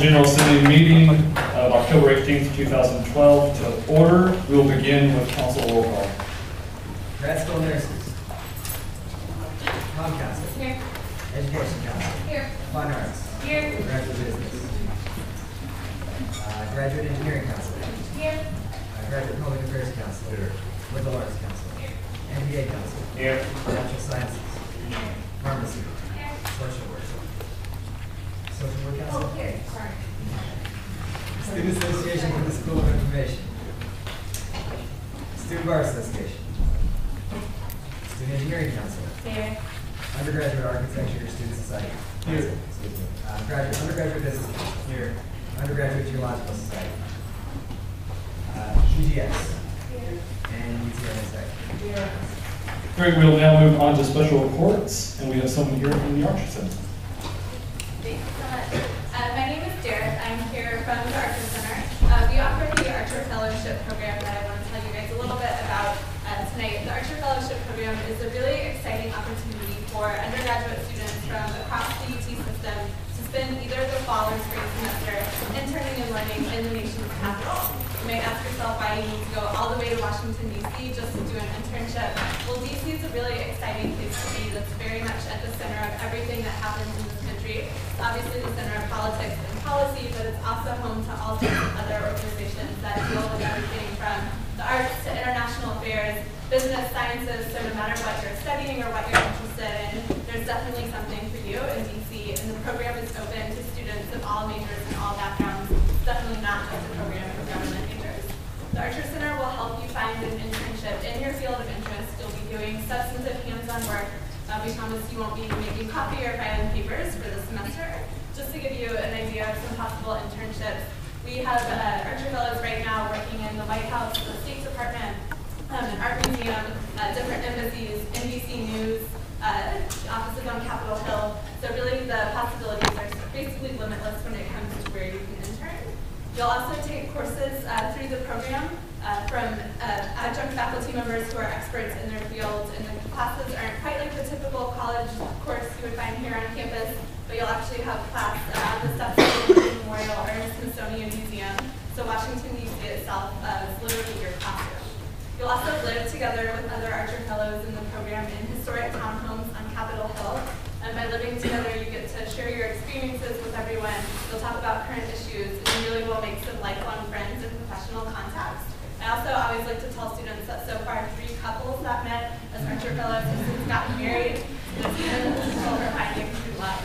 General Assembly meeting of October 18th, 2012 to order. We will begin with council roll call. Grad school nurses. Town council. Here. Education council. Here. Fine arts. Here. Graduate business. Graduate engineering council. Here. Graduate public affairs council. Here. Liberal arts council. Here. MBA council. Here. Natural sciences. Here. Pharmacy. Here. Social work. Social work council. Oh, here. Sorry. Student Association for the School of Information. Student Bar Association. Student Engineering Council. Here. Undergraduate Architecture Student Society. Here. Excuse me. Undergraduate Business Council. Here. Undergraduate Geological Society. UGS. Here. And UTMSA. Here. Great, we'll now move on to special reports, and we have someone here from the Archer Center. Thanks so much. My name is Derek. I'm here from the Archer Center. We offer the Archer Fellowship Program that I want to tell you guys a little bit about tonight. The Archer Fellowship Program is a really exciting opportunity for undergraduate students from across the UT system to spend either the fall or spring semester interning and learning in the nation's capital. You might ask yourself why you need to go all the way to Washington, D.C. just to do an internship. Well, D.C. is a really exciting place to be that's very much at the center of everything that happens in this country. It's obviously the center of politics and policy, but it's also home to all sorts of other organizations that deal with everything from the arts to international affairs, business, sciences. So no matter what you're studying or what you're interested in, there's definitely something for you in D.C. And the program is open to students of all majors and all backgrounds. It's definitely not just a program for government majors. The Archer Center will help you find an internship in your field of interest. You'll be doing substantive hands-on work. We promise you won't be making copy or filing papers for the semester. Just to give you an idea of some possible internships, we have Archer Fellows right now working in the White House, the State Department, an art museum, different embassies, NBC News, offices on Capitol Hill. So really the possibilities are basically limitless when it comes to where you can intern. You'll also take courses through the program from adjunct faculty members who are experts in their field, and the classes aren't quite like the typical college course you would find here on campus, but you'll actually have class at the steps of the Memorial or in the Smithsonian Museum. So Washington, D.C. itself is literally your classroom. You'll also live together with other Archer Fellows in the program in historic townhomes on Capitol Hill. And by living together, you get to share your experiences with everyone. You'll talk about current issues, and you really will make some lifelong friends and professional contacts. I also always like to tell students that so far 3 couples that met as Archer Fellows have since gotten married. It's been finding true love.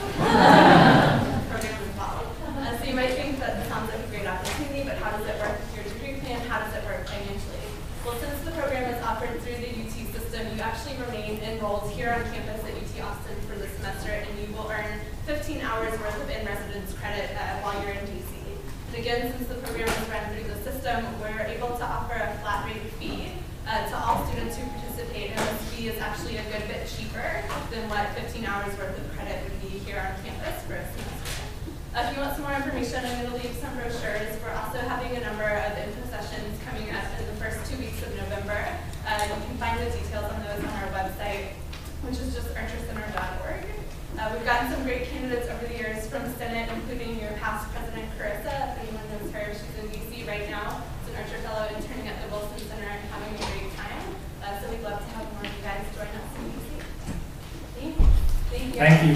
Program as well. So you might think that this sounds like a great opportunity, but how does it work with your degree plan? How does it work financially? Well, since the program is offered through the UT system, you actually remain enrolled here on campus at UT Austin for the semester, and you will earn 15 hours worth of in-residence credit while you're in DC. And again, since the program is run through the system, we're able to offer a flat rate fee to all students who participate, and this fee is actually a good bit cheaper than what 15 hours worth of credit would be here on campus for a semester. If you want some more information, I'm going to leave some brochures. We're also having a number of info sessions coming up in the first 2 weeks of November. You can find the details on those on our website, which is just archercenter.org. We've gotten some great candidates over the years from the Senate, including your past President Carissa. If anyone knows her, she's in D.C. right now. She's an Archer Fellow interning at the Wilson Center and having a great time. So we'd love to have more of you guys join us in D.C. Thank you. Thank you.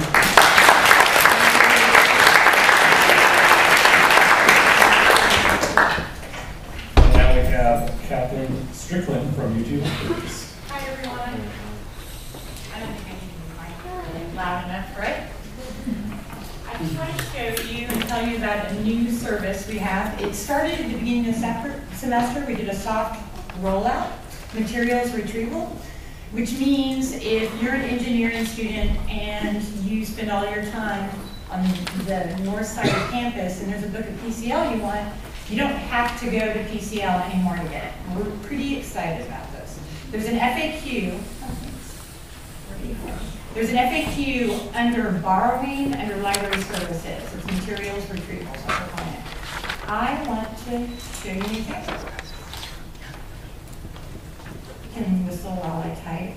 Now we have Catherine Strickland from UT Longers. Hi, everyone. I don't think I need the mic really loud enough, right? I just wanted to show you and tell you about a new service we have. It started at the beginning of the semester. We did a soft rollout, materials retrieval, which means if you're an engineering student and you spend all your time on the north side of campus and there's a book of PCL you want, you don't have to go to PCL anymore to get it. We're pretty excited about this. There's an FAQ. There's an FAQ under borrowing under library services. It's materials retrieval, so I'll click on it. I want to show you an example. You can whistle while I type.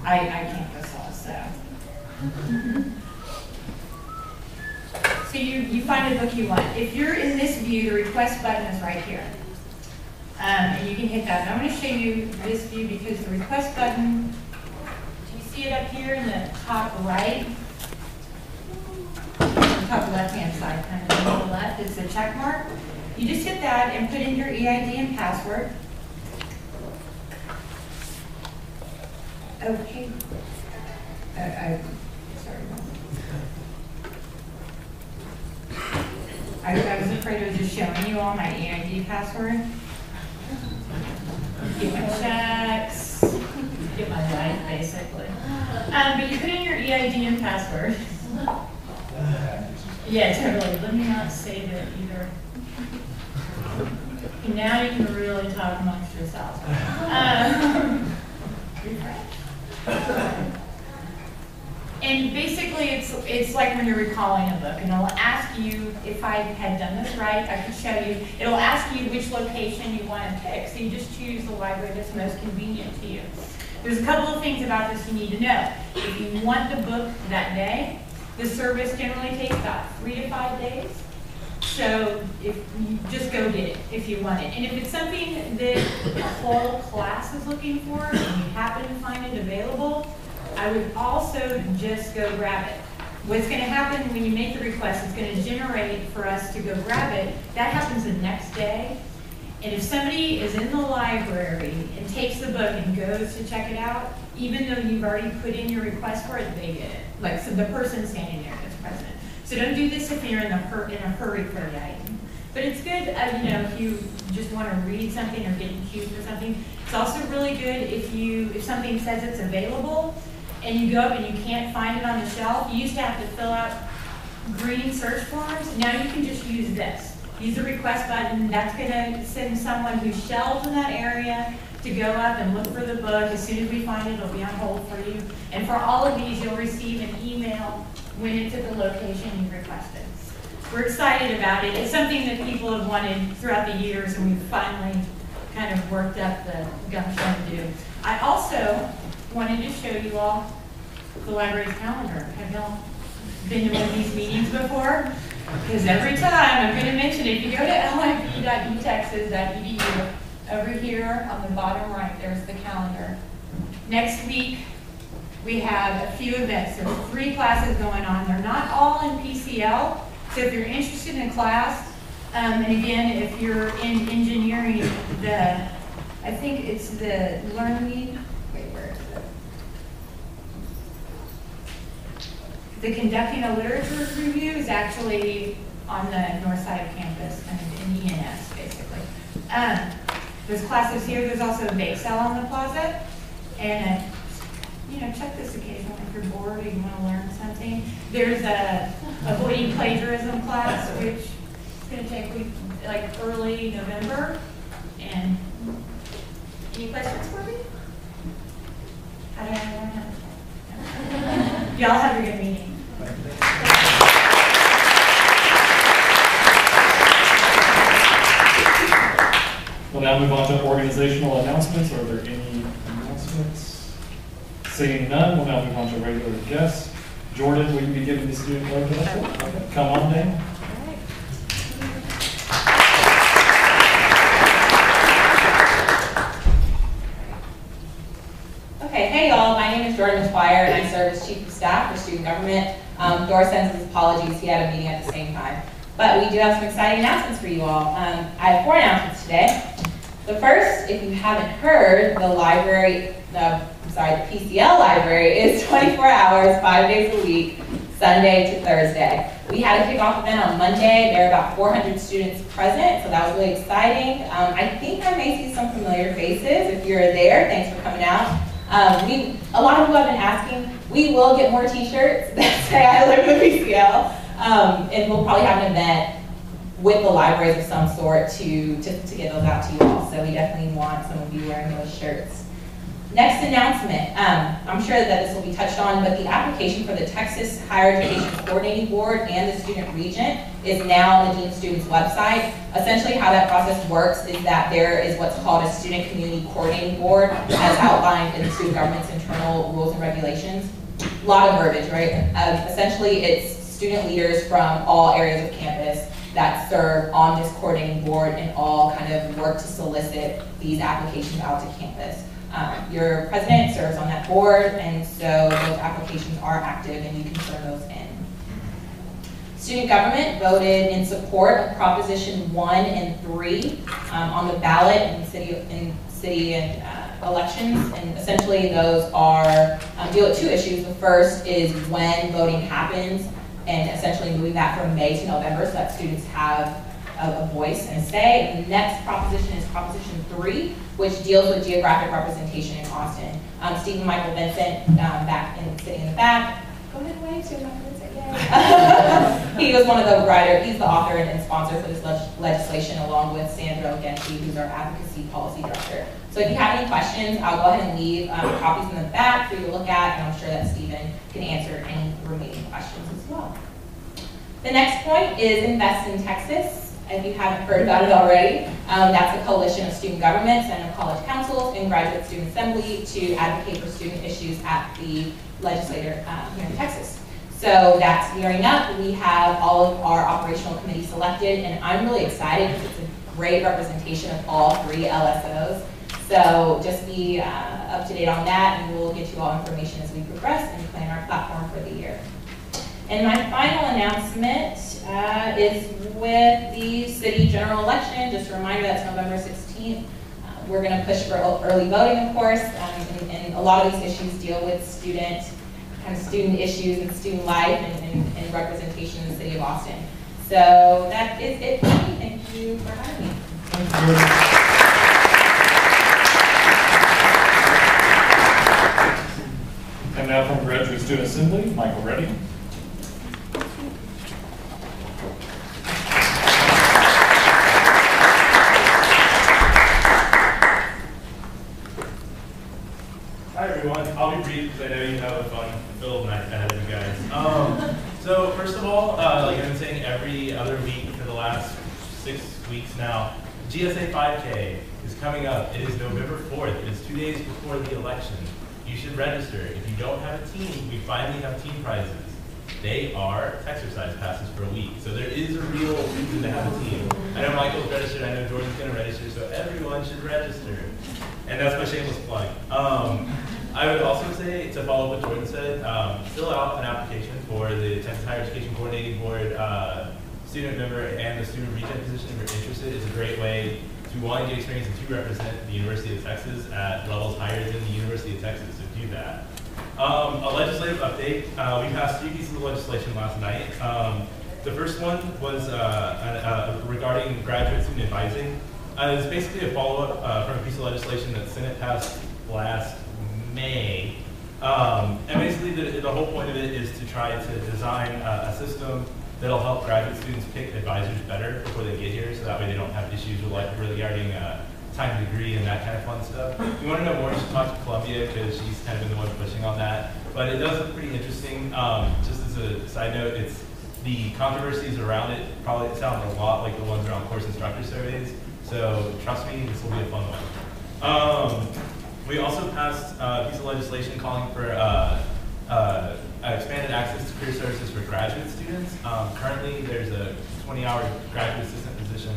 I can't whistle, so. So you find a book you want. If you're in this view, the request button is right here. And you can hit that. And I'm going to show you this view because the request button, do you see it up here in the top right? The top left-hand side, kind of on the left, it's a check mark. You just hit that and put in your EID and password. Okay. Sorry. I was afraid of just showing you all my EID password. Get my checks, get my life, basically. But you put in your EID and password. Yeah, totally. Let me not save it either. Now you can really talk amongst yourselves. And basically, it's like when you're recalling a book, and it'll ask you, if I had done this right, I could show you, it'll ask you which location you want to pick, so you just choose the library that's most convenient to you. There's a couple of things about this you need to know. If you want the book that day, the service generally takes about 3 to 5 days. So if you just go get it if you want it. And if it's something that a whole class is looking for and you happen to find it available, I would also just go grab it. What's going to happen when you make the request, it's going to generate for us to go grab it. That happens the next day. And if somebody is in the library and takes the book and goes to check it out, even though you've already put in your request for it, they get it. Like, so the person standing there that's present. So don't do this if you're in a hurry for the item. But it's good, you know, if you just want to read something or get in queue for something. It's also really good if something says it's available and you go up and you can't find it on the shelf. You used to have to fill out green search forms. Now you can just use this. Use the request button. That's going to send someone who's shelved in that area to go up and look for the book. As soon as we find it, it'll be on hold for you. And for all of these, you'll receive an email when it's at the location you requested. We're excited about it. It's something that people have wanted throughout the years, and we've finally kind of worked up the gumption to do. I also wanted to show you all the library's calendar. Have y'all been to one of these meetings before? Because every time I'm going to mention it, if you go to lib.utexas.edu, over here on the bottom right, there's the calendar. Next week, we have a few events. There's 3 classes going on. They're not all in PCL, so if you're interested in a class, and again, if you're in engineering, I think it's the learning, wait, where is it? The conducting a literature review is actually on the north side of campus, kind of in ENS, basically. There's classes here. There's also a bake sale on the plaza, and you know, check this occasionally if you're bored or you want to learn something. There's a avoiding plagiarism class, which is going to take like early November. And any questions for me? How do I learn how to? Y'all have a good meeting. We'll now move on to organizational announcements. Are there any announcements? Seeing none, we'll now move on to regular guests. Jordan, will you be giving the student loan to us? Okay. Come on, Dan. Okay, hey y'all, my name is Jordan McGuire and I serve as Chief of Staff for Student Government. Dora sends his apologies, he had a meeting at the same time. But we do have some exciting announcements for you all. I have 4 announcements today. The first, if you haven't heard, the PCL library is 24 hours, 5 days a week, Sunday to Thursday. We had a kickoff event on Monday. There were about 400 students present, so that was really exciting. I think I may see some familiar faces. If you're there, thanks for coming out. A lot of people have been asking, we will get more t-shirts that say I live in the PCL, and we'll probably have an event with the libraries of some sort to get those out to you all. So we definitely want some of you wearing those shirts. Next announcement, I'm sure that this will be touched on, but the application for the Texas Higher Education Coordinating Board and the Student Regent is now on the Dean of Students website. Essentially how that process works is that there is what's called a Student Community Coordinating Board as outlined in the student government's internal rules and regulations. A lot of verbiage, right? Essentially it's student leaders from all areas of campus that serve on this coordinating board and all kind of work to solicit these applications out to campus. Your president serves on that board, and so those applications are active and you can turn those in. Student government voted in support of Proposition 1 and 3 on the ballot in city and elections, and essentially those are deal with two issues. The first is when voting happens, and essentially moving that from May to November so that students have a voice and a say. And the next proposition is Proposition 3, which deals with geographic representation in Austin. Stephen Michael Vincent, sitting in the back. Go ahead, wave, Stephen Michael Vincent, yay. He was one of the writers, he's the author and sponsor for this legislation, along with Sandra Genchi, who's our advocacy policy director. So if you have any questions, I'll go ahead and leave copies in the back for you to look at, and I'm sure that Stephen can answer any remaining questions as well. The next point is Invest in Texas. If you haven't heard about it already, that's a coalition of student governments and of college councils and graduate student assembly to advocate for student issues at the legislature here in Texas. So that's gearing up. We have all of our operational committees selected, and I'm really excited because it's a great representation of all three LSOs. So just be up to date on that, and we'll get you all information as we progress and plan our platform for the year. And my final announcement is with the city general election. Just a reminder, that's November 16th. We're going to push for early voting, of course, and a lot of these issues deal with student issues and student life and representation in the city of Austin. So that is it for me. Thank you for having me. And now from Graduate Student Assembly, Michael Reddy. Hi everyone, I'll be brief because I know you have a fun-filled night ahead of you guys. So first of all, like I've been saying every other week for the last 6 weeks now, GSA 5K is coming up. It is November 4th. It is 2 days before the election. You should register. If you don't have a team, we finally have team prizes. They are exercise passes for a week. So there is a real reason to have a team. I know Michael's registered, I know Jordan's gonna register, so everyone should register. And that's my shameless plug. I would also say, to follow up what Jordan said, fill out an application for the Texas Higher Education Coordinating Board student member and the student regent position if you're interested. It's a great way to, one, get experience and two, represent the University of Texas at levels higher than the University of Texas, so do that. A legislative update. We passed 3 pieces of legislation last night. The first one was regarding graduate student advising. It's basically a follow-up from a piece of legislation that the Senate passed last May. And basically the whole point of it is to try to design a system that'll help graduate students pick advisors better before they get here, so that way they don't have issues with like regarding time to degree and that kind of fun stuff. If you want to know more, you should talk to Columbia because she's kind of been the one pushing on that. But it does look pretty interesting. Just as a side note, the controversies around it probably sound a lot like the ones around course instructor surveys. So trust me, this will be a fun one. We also passed a piece of legislation calling for expanded access to career services for graduate students. Currently, there's a 20-hour graduate assistant position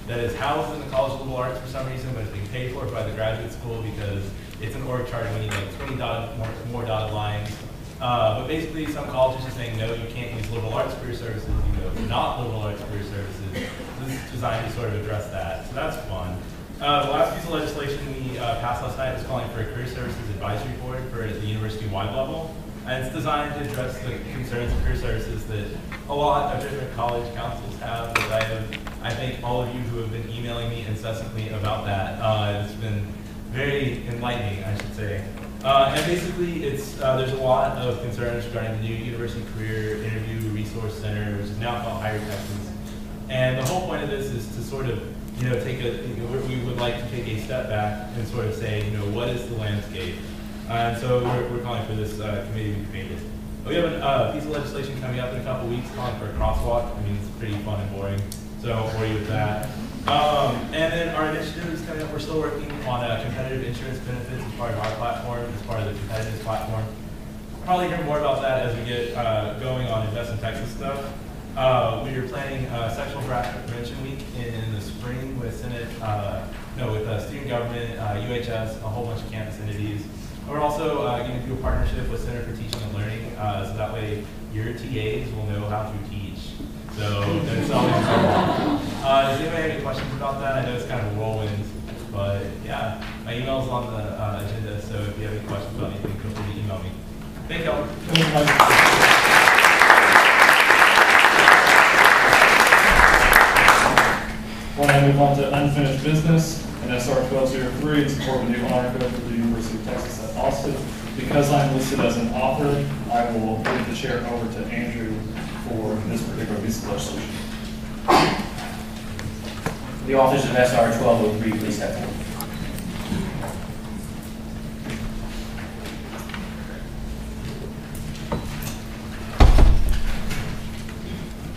that is housed in the College of Liberal Arts for some reason, but it's being paid for by the graduate school because it's an org chart and we need like 20 more dotted lines. But basically, some colleges are saying, no, you can't use liberal arts career services, you know, not liberal arts career services. This is designed to sort of address that, so that's fun. The last piece of legislation we passed last night was calling for a career services advisory board for the university-wide level. And it's designed to address the concerns of career services that a lot of different college councils have. I thank all of you who have been emailing me incessantly about that. It's been very enlightening, I should say. And basically, there's a lot of concerns regarding the new University Career Interview Resource Center, which is now called Higher Texas. And the whole point of this is to sort of, we would like to take a step back and sort of say, what is the landscape? And so we're calling for this committee to be created. We have a piece of legislation coming up in a couple weeks calling for a crosswalk. I mean, it's pretty fun and boring, so I won't bore you with that. And then our initiative is coming up. We're still working on competitive insurance benefits as part of our platform, as part of the competitiveness platform. probably hear more about that as we get going on Invest in Texas stuff. We are planning Sexual Harassment Prevention Week in the spring with student government, UHS, a whole bunch of campus entities. We're also getting into a partnership with Center for Teaching and Learning, so that way your TAs will know how to teach. So there's always does anybody have any questions about that? I know it's kind of a whirlwind, but yeah, my email's on the agenda, so if you have any questions about anything, feel free to email me. Thank y'all. We'll now move on to unfinished business and SR 1203 in support of the new honor code for the University of Texas at Austin. Because I'm listed as an author, I will give the chair over to Andrew for this particular piece of legislation. The authors of SR 1203, please step forward.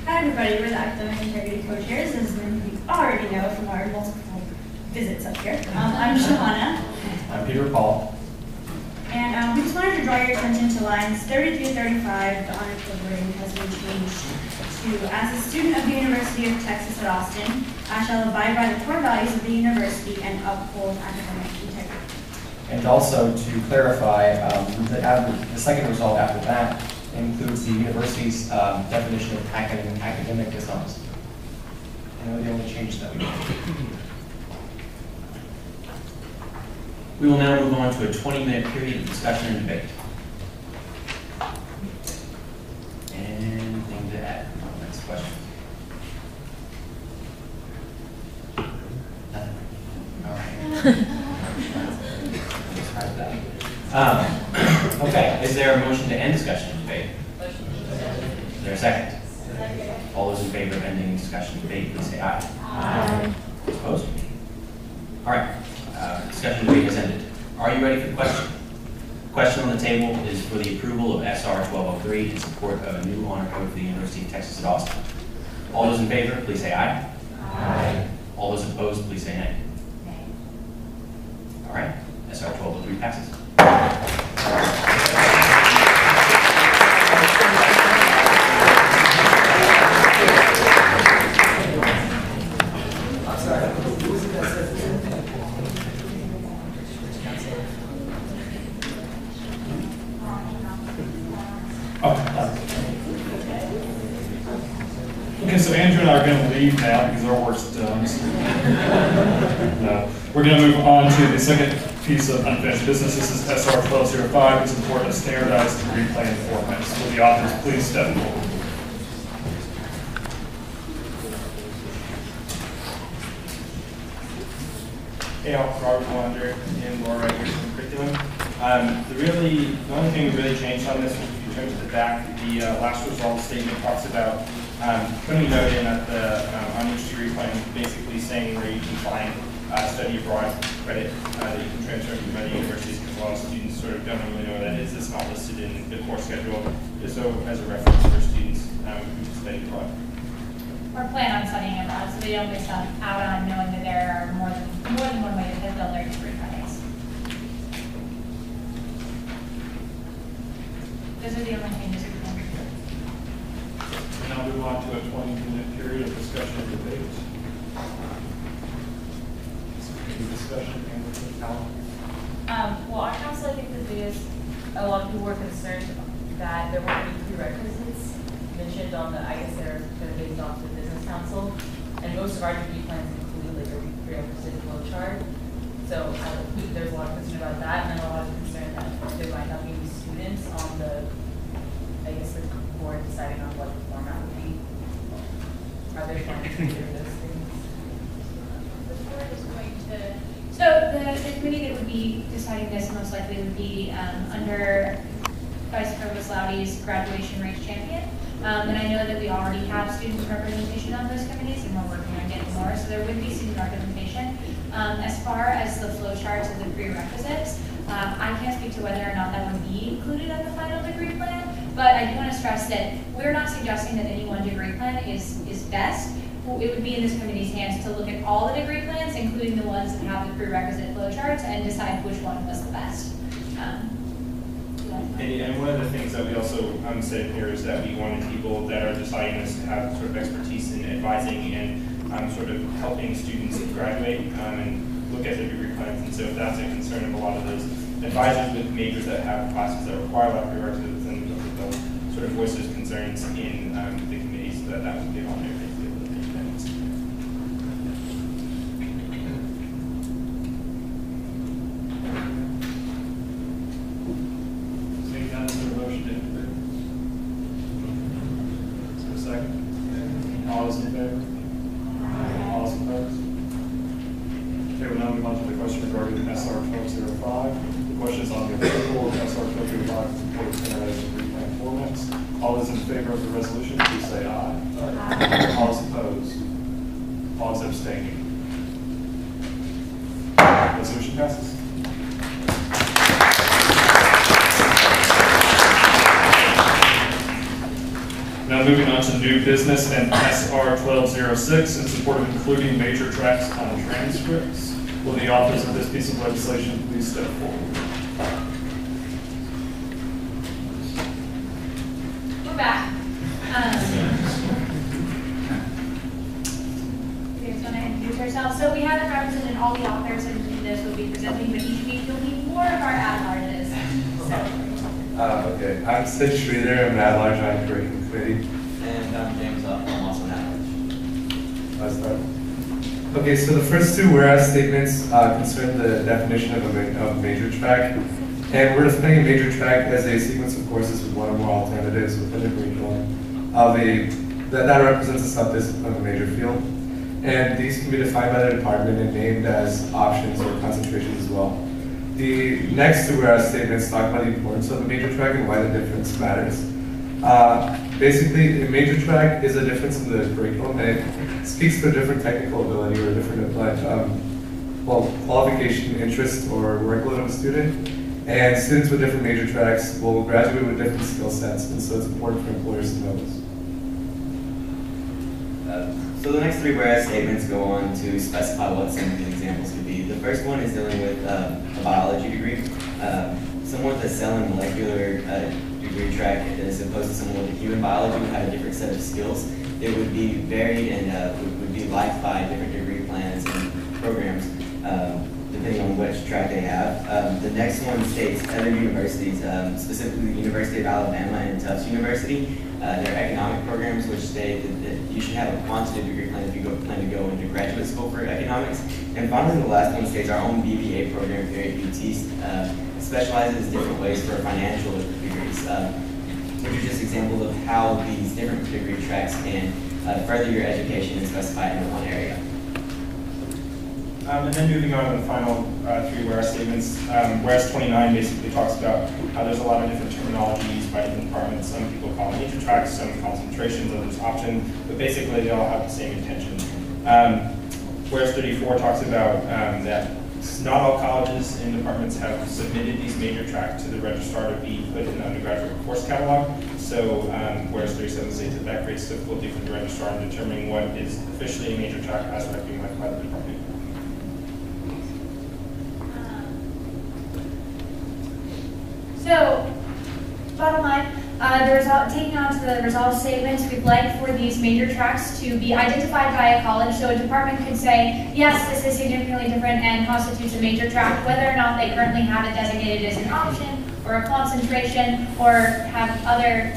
Hi everybody, we're the Academic Integrity Co-Chairs, as many of you already know from our multiple visits up here. I'm Shahana, I'm Peter Paul. and we just wanted to draw your attention to lines 30 through 35. The honor code wording has been changed to, as a student of the University of Texas at Austin, I shall abide by the core values of the university and uphold academic integrity. And also to clarify, the second result after that includes the university's definition of academic dishonesty. And those are the only changes that we made. We will now move on to a 20-minute period of discussion and debate. Anything to add? Next question. Nothing. All right. Okay, is there a motion to end discussion and debate? Is there a second? All those in favor of ending discussion and debate, please say aye. Aye. Opposed? All right. Discussion debate has ended. Are you ready for the question? The question on the table is for the approval of SR 1203 in support of a new honor code for the University of Texas at Austin. All those in favor, please say aye. Aye. All those opposed, please say nay. Nay. All right. SR 1203 passes. I'm sorry, who was it that said that? Okay, so Andrew and I are going to leave now because our work's done. No. We're going to move on to the second piece of unfinished business. This is SR 1205 in support of standardized degree plan formats. Will the authors please step forward? Hey, I'm Robert Wander in Laura Writers and Curriculum. The only thing we really changed on this was if you turn to the back, the last result statement talks about putting a note in at the on each degree plan, basically saying where you can find study abroad credit that you can transfer from other universities, because a lot of students sort of don't really know what that is. It's not listed in the course schedule, just so as a reference for students who study abroad. Or plan on studying abroad, so they don't miss out on knowing that there are more than one way to fulfill their degree credits. Those are the only changes we can make. We'll now move on to a 20-minute period of discussion and debate. Any discussion? Well, our council, I think the biggest, a lot of people were concerned that there weren't any prerequisites mentioned on the, I guess they're based off the business council, and most of our degree plans include like a prerequisite flow chart. So there's a lot of concern about that, and then a lot of concern that there might not be any students on the, I guess, the board deciding on what the format would be. Are there plans to consider those things? The board is going to. So the committee that would be deciding this most likely would be under Vice Provost Loudy's graduation race champion. And I know that we already have student representation on those committees, and we're working on getting more, so there would be student representation. As far as the flow charts and the prerequisites, I can't speak to whether or not that would be included in the final degree plan, but I do want to stress that we're not suggesting that any one degree plan is best. It would be in this committee's hands to look at all the degree plans, including the ones that have the prerequisite flow charts, and decide which one was the best. And one of the things that we also said here is that we wanted people that are deciding this to have sort of expertise in advising and sort of helping students graduate and look at their degree plans. And so if that's a concern of a lot of those advisors with majors that have classes that require a lot of prerequisites, then they'll sort of voice those concerns in the committee so that that would be on there. Seeing none, is there a motion to introduce? Is there a second? All those in favor? All those opposed? Okay, we'll now move on to the question regarding SR 1205. The question is on the approval of SR 1205 support standardized degree plan formats. All those in favor of the resolution, please say aye. Aye. All those opposed? All those abstaining? Resolution passes. Now moving on to new business and SR 1206 in support of including major tracks on transcripts. Will the authors of this piece of legislation please step forward? We're back. You guys want to introduce ourselves? So we haven't represented all the authors in this will be presenting, but each week you'll be more of our at-larges. Okay, I'm Sid Schreeder, I'm an at-large on curriculum committee. And I'm James Up, I'm also an at-large. Let's start. Okay, so the first two whereas statements concern the definition of a major track. And we're defining a major track as a sequence of courses with one or more alternatives within a curriculum of that represents a subdiscipline of a major field. And these can be defined by the department and named as options or concentrations as well. The next two whereas statements talk about the importance of a major track and why the difference matters. Basically, a major track is a difference in the curriculum, and it speaks to a different technical ability or a different qualification, interest, or workload of a student. And students with different major tracks will graduate with different skill sets, and so it's important for employers to know this. So the next three whereas statements go on to specify what some of the examples could be. The first one is dealing with a biology degree. Someone with a cell and molecular degree track as opposed to someone with a human biology who had a different set of skills. It would be varied and would be liked by different degree plans and programs depending on which track they have. The next one states other universities, specifically the University of Alabama and Tufts University, their economic programs, which state that you should have a quantitative degree plan if you plan to go into graduate school for economics. And finally, the last one states our own BBA program here at UT specializes in different ways for financial degrees, which are just examples of how these different degree tracks can further your education and specify it in one area. And then moving on to the final three whereas statements. Whereas 29 basically talks about how there's a lot of different terminology used by different departments. Some people call them major tracks, some concentrations, others options, but basically they all have the same intention. Whereas 34 talks about that not all colleges and departments have submitted these major tracks to the registrar to be put in the undergraduate course catalog. So whereas 37 states that creates difficulty for the registrar in determining what is officially a major track as recognized by the department. So, bottom line, taking on to the resolve statements, we'd like for these major tracks to be identified by a college. So a department could say, yes, this is significantly different and constitutes a major track, whether or not they currently have it designated as an option or a concentration or have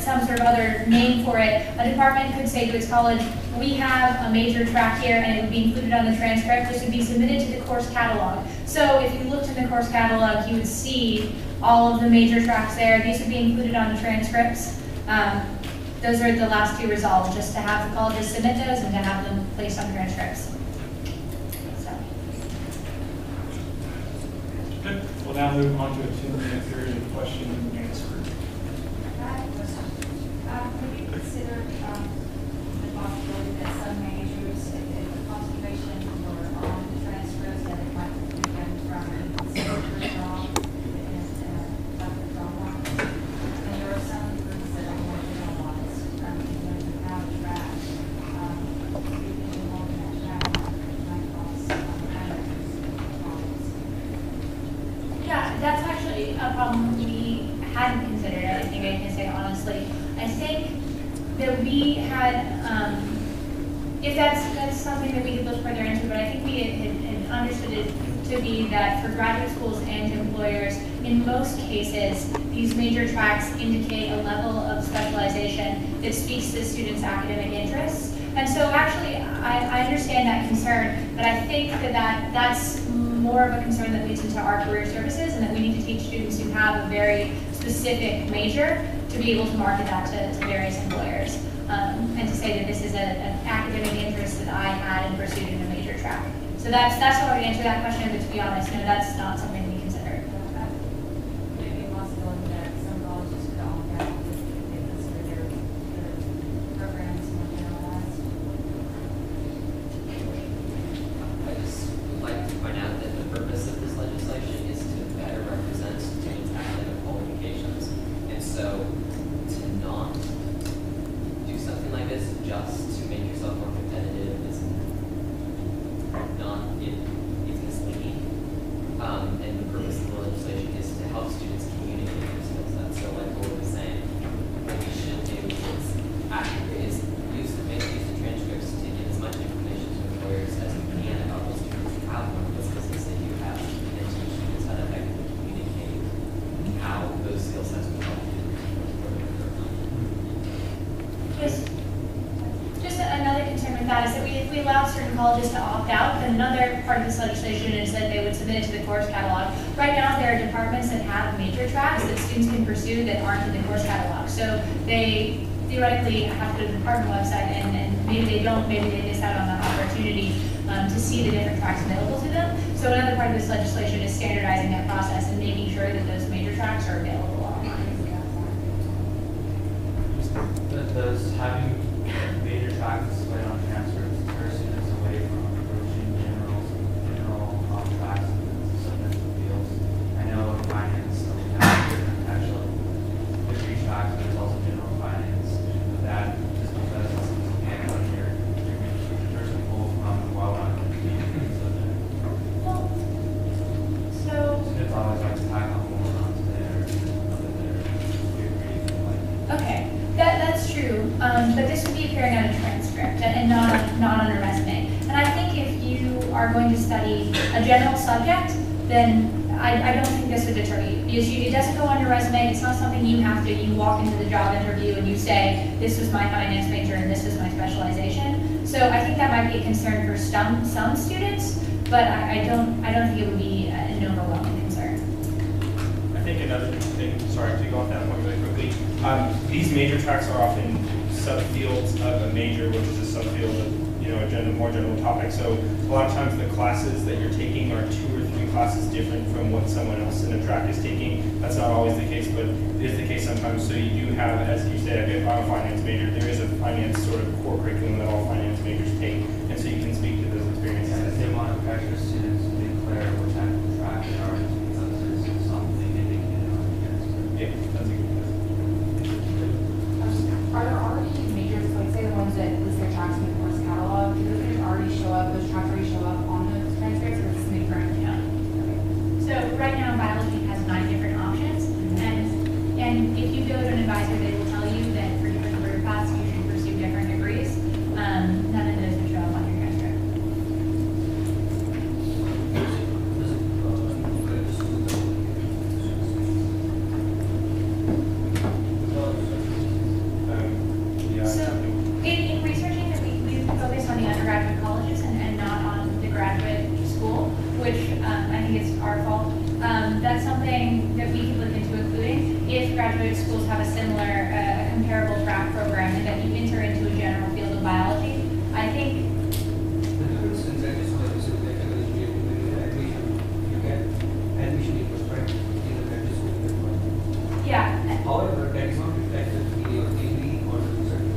some sort of other name for it. A department could say to its college, we have a major track here and it would be included on the transcript. This would be submitted to the course catalog. So if you looked in the course catalog, you would see all of the major tracks there. These would be included on the transcripts. Those are the last two resolved, just to have the colleges submit those and to have them placed on transcripts. So. Okay, we'll now move on to a 2-minute period of question and answer. Have you considered the possibility that some majors, if the concentration or on the transcripts, that it might be given from the wrong and wrong? And there are some groups that are more generalized, even if you have a track, speaking more than that track might cause problems. Yeah, that's actually a problem we hadn't considered it, I think I can say honestly. I think that we had, if that's something that we could look further into, but I think we had understood it to be that for graduate schools and employers, in most cases, these major tracks indicate a level of specialization that speaks to the students' academic interests. And so actually, I understand that concern, but I think that's more of a concern that leads into our career services, and that we need to teach students who have a very specific major to be able to market that to various employers. And to say that this is an academic interest that I had and pursued in a major track. So that's how I would answer that question, but to be honest, no, that's not something we consider. Maybe a possibility that some colleges could opt out if they consider their programs more generalized. I just would like to point out that the purpose of this legislation is to better represent students' academic qualifications. And so to not do something like this just to make yourself more competitive is not, it's misleading. And the purpose of the legislation is to help students communicate their skill sets. So like what was saying, what we should do is use the transcripts to give as much information to employers as we can about those students who have one of those skills that you have, and teach students how to effectively communicate how those skill sets will help you. Just another concern with that is that if we allow certain colleges to opt out, then another part of this legislation is that they would submit it to the course catalog. Right now, there are departments that have major tracks that students can pursue that aren't in the course catalog. So they theoretically have to go to the department website, and maybe they don't, maybe they miss out on that opportunity to see the different tracks available to them. So another part of this legislation is standardizing that process and making sure that those major tracks are available online. Does having major tracks displayed on transcripts deter students away from approaching general tracks and subjective fields? I know in finance, so we have different actual degree tracks, but there's also general finance. But that just because it's looking at here, you're going to deter some people from while not being a subject. Well, so Students always like to tack on more onto their degree. okay. That's true, but this would be appearing on a transcript and not on a resume. And I think if you are going to study a general subject, then I don't think this would deter you. Because it doesn't go on your resume, it's not something you have to, you walk into the job interview and you say, this was my finance major and this was my specialization. So I think that might be a concern for some students, but I don't think it would be an overwhelming concern. I think another thing, sorry to go off that point really quickly, these major tracks are often subfields of a major, which is a subfield of a more general topic. So a lot of times the classes that you're taking are 2 or 3 classes different from what someone else in a track is taking. That's not always the case, but it is the case sometimes. So you do have, as you said, if I'm a finance major, there is a finance sort of core curriculum that all finance majors take, and so you can speak to those experiences. And if they want to pressure students to declare what type of track they are, because there's something indicated on the transcript. Yeah, that's a good question. Are there already majors, like say the ones that list their tracks in the course catalog, do those majors already show up, those tracks already show up on the transcripts, or is this something current? Yeah. So right now, biology has 9 different options, and if you go to an advisor, they will tell you that for different career paths, you should pursue different degrees. None of those would show up on your transcript. So in researching that we focused on the undergraduate colleges and not on the graduate school, which I think is our fault. That's something that we could look into including if graduate schools have a similar, comparable track program and that you enter into a general field of biology. I think yeah. However, that is not reflected in your degree or the research.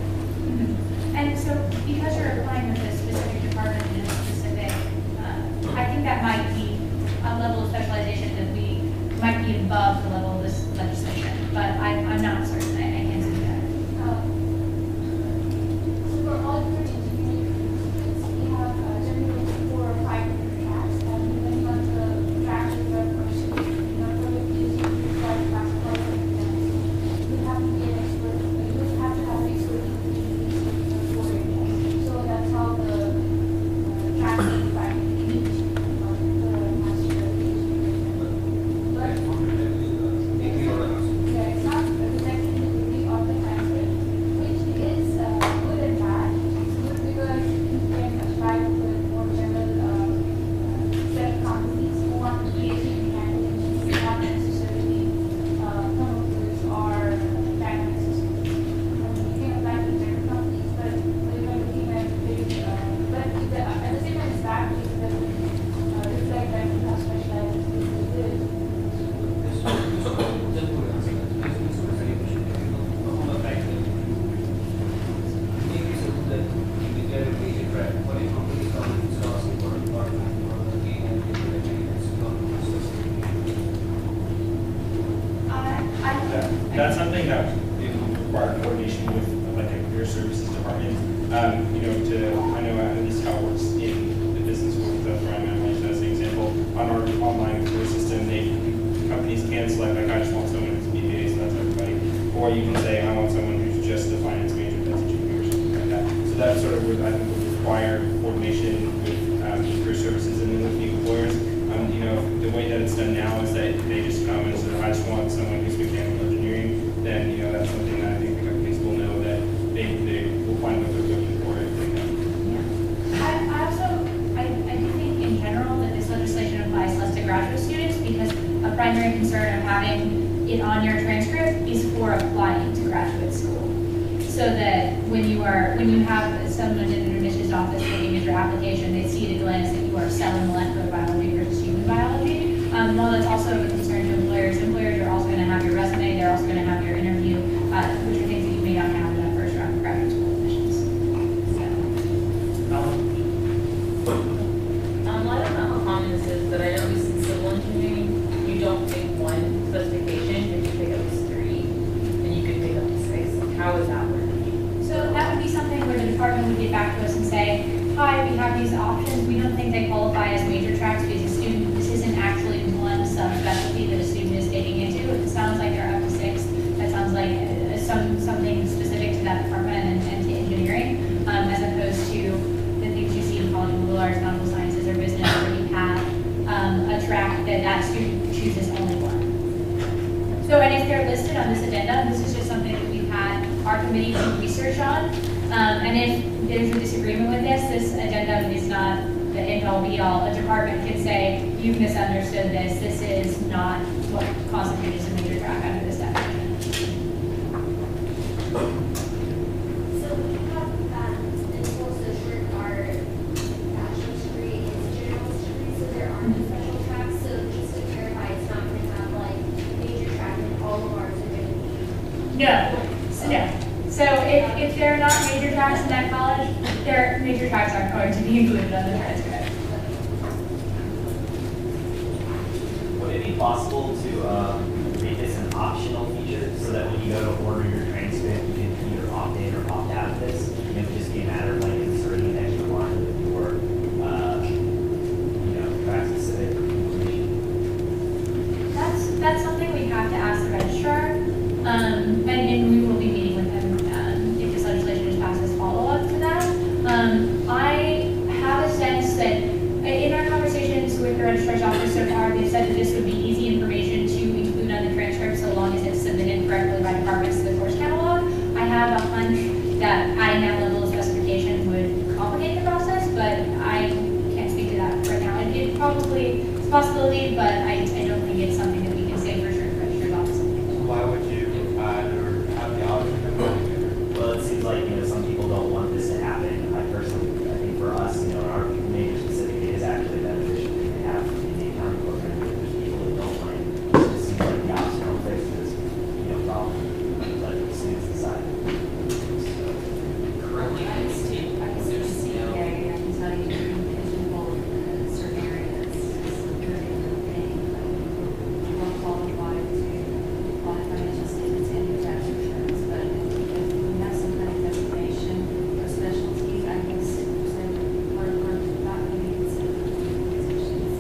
And so because you're applying with a specific department and a specific, I think that might be a level of specialization that we might be above the level of this legislation, but I'm not certain. I can't say that. So for all different engineering fields, we have generally 4 or 5 different tracks, and depending on the track that you are pursuing, for the PhD, you require classical and or you can say, I want someone who's just a finance major that's a junior or something like that. So that sort of would, I think, would require coordination with career services and then with the employers. You know, the way that it's done now is that they just come and say, I just want someone who's mechanical engineering, then, you know, that's something that I think the companies will know that they will find what they're looking for if they know. I do think in general that this legislation applies less to graduate students because a primary concern of having it on your transcript is for applying to graduate school. So that when you have someone in an admissions office looking at your application, they see at a glance that you are selling molecular biology versus human biology. While that's also a concern to employers are also going to have your resume, they're also going to have your interview, which are things that you may not have in that first round of graduate school admissions. I don't know how common this is, but I know at least in civil engineering, you don't pick one specification, if you pick at least 3, then you could pick up to 6. How is that working? So that would be something where the department would get back to us and say, hi, we have these options. We don't think they qualify as major tracks because this isn't actually one subspecialty that a student is taking into. If it sounds like they're up to 6, that sounds like something specific to that department and to engineering, as opposed to the things you see in college, liberal arts, nautical sciences, or business, where you have a track that student chooses only one. So, and if they're listed on this addendum, this is just something that we've had our committee do research on. And if there's a disagreement with this addendum is not the end-all be-all. A department can say, you've misunderstood this. This is not what constitutes a major track under this definition. So we have in school social our bachelor's degree is generalist degree, so there are no special tracks. So just to clarify, it's not going to have like major track and all of ours are going to be. No. So if there are not major tracks in that college, their major tracks aren't going to be included on the transcript. Would it be possible to make this an optional feature so that when you go to order your transcript, you can either opt in or opt out of this? And it would just be a matter of like inserting an extra line with your, track specific information. That's something we have to ask the registrar, and we will be meeting with them if this legislation is passed as follow-up to that. I have a sense that in our conversations with the registrar's office so far, they've said that this would be easy information to include on the transcript so long as it's submitted correctly by departments to the course catalog. I have a hunch that adding that level of specification would complicate the process, but I can't speak to that right now. It probably is a possibility, but I don't think it's something that we can say for sure in the registrar's office. Why would you add or have the option of going? Well, it seems like, some people don't want this to happen. I think for us, our major specific, it is actually beneficial to have in the accounting program. There's people that don't like it. It seems like the optional fix is, problem. Let the students decide. Currently, there's no. I can tell you, pigeonhole certain areas is a really good thing. You won't qualify to apply financial statements and your tax returns, but if we have some kind of designation or specialty, I guess we're not going to be considered positions.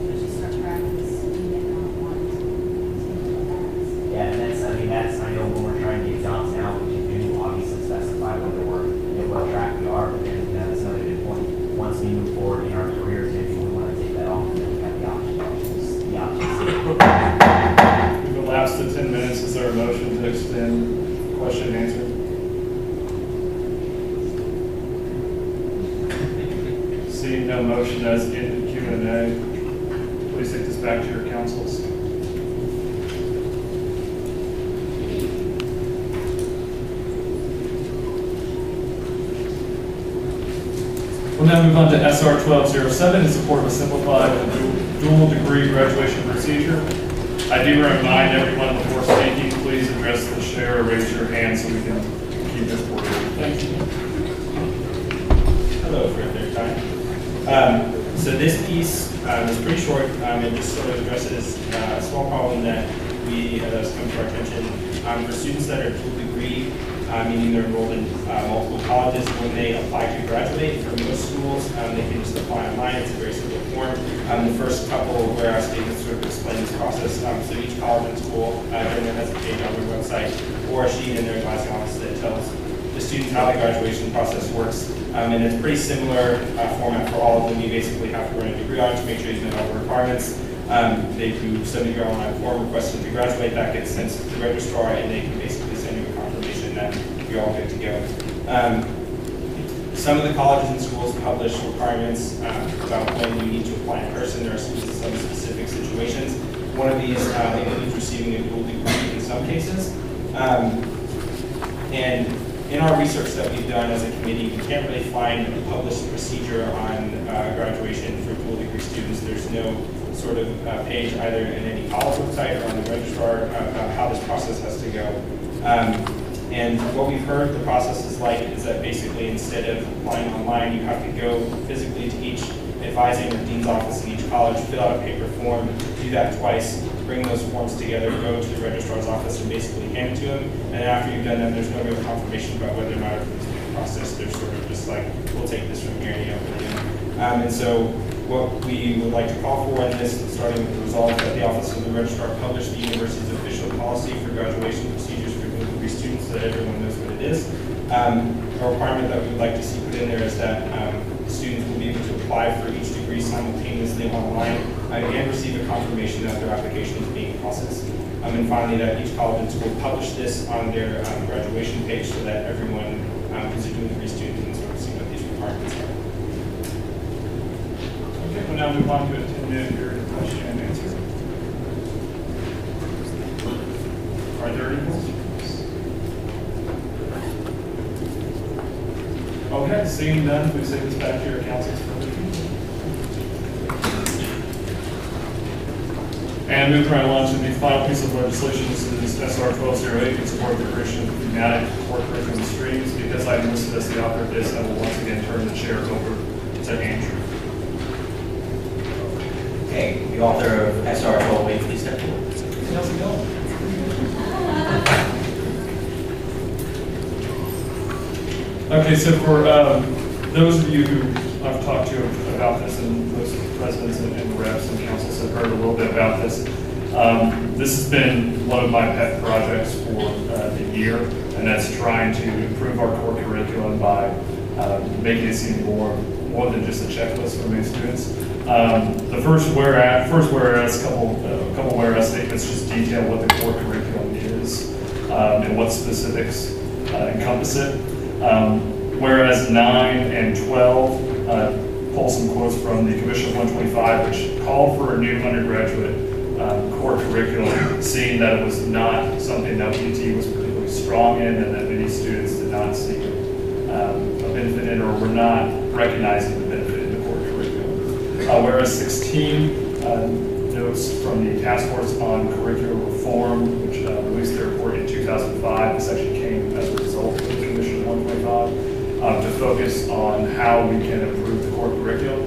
But just start practice, you may not want to continue with that. Yeah, and I know when we're trying to get jobs now, we can do obviously specify whether what track we are, but then that's another good point. Once we move forward in our careers, maybe we want to take that off, and then we have the options. We've elapsed to 10 minutes. Is there a motion to extend question and answer? Seeing no motion as ended Q&A, please take this back to your councils. We'll now move on to SR 1207 in support of a simplified dual degree graduation procedure. I do remind everyone before speaking, please address the chair or raise your hand so we can keep this order. Thank you. Hello for a third time. So this piece is pretty short. It just sort of addresses a small problem that has come to our attention. For students that are dual degree, meaning they're enrolled in multiple colleges, when they apply to graduate from most schools, they can just apply online. It's a very simple form. The first couple of whereas statements sort of explain this process. So each college and school, everyone has a page on their website or a sheet in their advising office that tells the students how the graduation process works. And it's pretty similar format for all of them. You basically have to run a degree audit to make sure you met all the requirements. They do submit your online form, requesting to graduate. That gets sent to the registrar, and they can basically send you a confirmation that you're all good to go. Some of the colleges and schools publish requirements about when you need to apply in person. There are some specific situations. One of these includes receiving a dual degree in some cases. And in our research that we've done as a committee, we can't really find a published procedure on graduation for dual degree students. There's no sort of page either in any college website or on the registrar about how this process has to go. And what we've heard the process is like is that basically instead of applying online, you have to go physically to each advising or dean's office in each college, fill out a paper form, do that twice, bring those forms together, go to the registrar's office and basically hand it to them. And after you've done that, there's no real confirmation about whether or not everything's being processed. They're sort of just like, we'll take this from here and you know what we're doing. And so what we would like to call for in this, starting with the resolve that the Office of the Registrar publish the university's official policy for graduation procedures for dual degree students so that everyone knows what it is. A requirement that we would like to see put in there is that students will be able to apply for each degree simultaneously online and receive a confirmation that their application is being processed. And finally, that each college and school publish this on their graduation page so that everyone who's a dual degree student can sort of see what these requirements are. Okay, we'll now move on to a 10-minute period of question and answer. Are there any questions? Okay, seeing none, please take this back to your councils for review. And moving right along to the final piece of legislation. This is SR 1208 in support of the creation of thematic core curriculum streams. Because I'm listed as the author of this, I will once again turn the chair over to Andrew. Okay, the author of SR 1208, please step forward. How's it going? Okay, so for those of you who I've talked to about this, and those presidents and reps and councils have heard a little bit about this, this has been one of my pet projects for the year, and that's trying to improve our core curriculum by making it seem more than just a checklist for many students. The first whereas, couple whereas statements just detail what the core curriculum is and what specifics encompass it. Whereas 9 and 12 pull some quotes from the Commission 125, which called for a new undergraduate core curriculum, seeing that it was not something that UT was particularly strong in and that many students did not see a benefit in or were not recognizing the benefit in the core curriculum. Whereas 16 notes from the Task Force on Curricular Reform, which released their report in 2005. This actually came as a result of the Commission 125 to focus on how we can improve the core curriculum.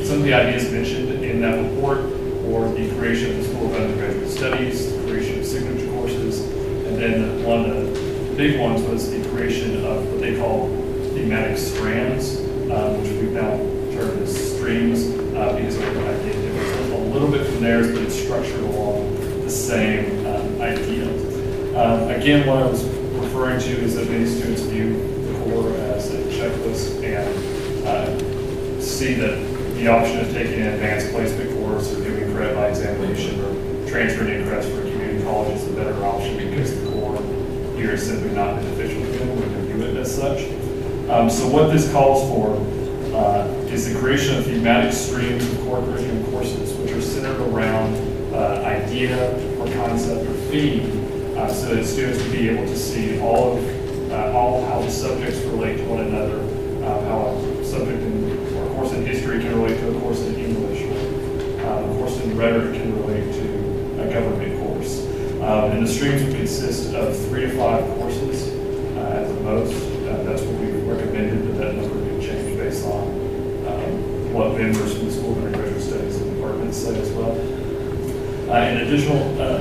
Some of the ideas mentioned in that report were the creation of the School of Undergraduate Studies, the creation of signature courses, and then one of the big ones was the creation of what they call thematic strands, which we've now termed as streams, because of the idea differs a little bit from theirs, but it's structured along the same idea. Again, what I was referring to is that many students view the core as a checklist and see that the option of taking an advanced placement course or doing credit by examination or transferring in credits for a community college is a better option because the core here is simply not beneficial to them. We can view it as such. So what this calls for is the creation of thematic streams of core curriculum courses, which are centered around idea or concept or theme, so that students will be able to see all how the subjects relate to one another, how a subject or a course in history can relate to a course in English, or a course in rhetoric can relate to a government course. And the streams would consist of 3 to 5 courses at the most. That's what we recommended, but that number could change based on what members from the School of Undergraduate Studies and departments say as well.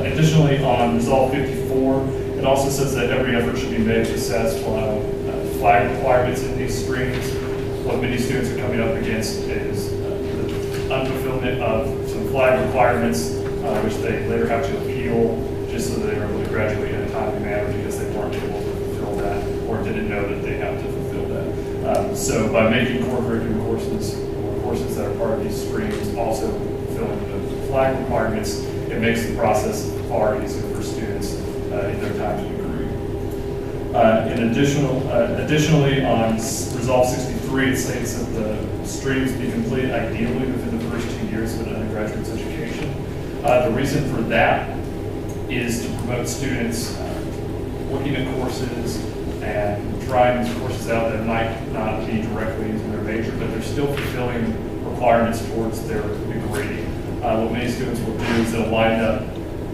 Additionally, on Resolve 54, it also says that every effort should be made to satisfy flag requirements in these streams. What many students are coming up against is the unfulfillment some flag requirements, which they later have to appeal, just so that they were able to graduate in a timely manner because they weren't able to fulfill that or didn't know that they have to fulfill that. So by making core curriculum courses or courses that are part of these streams also fulfilling the flag requirements, it makes the process far easier for students in their time to degree. Additionally, on Resolve 63, it states that the streams be completed ideally within the first 2 years of an undergraduate's education. The reason for that is to promote students looking at courses and trying these courses out that might not be directly into their major, but they're still fulfilling requirements towards their degree. What many students will do is they'll wind up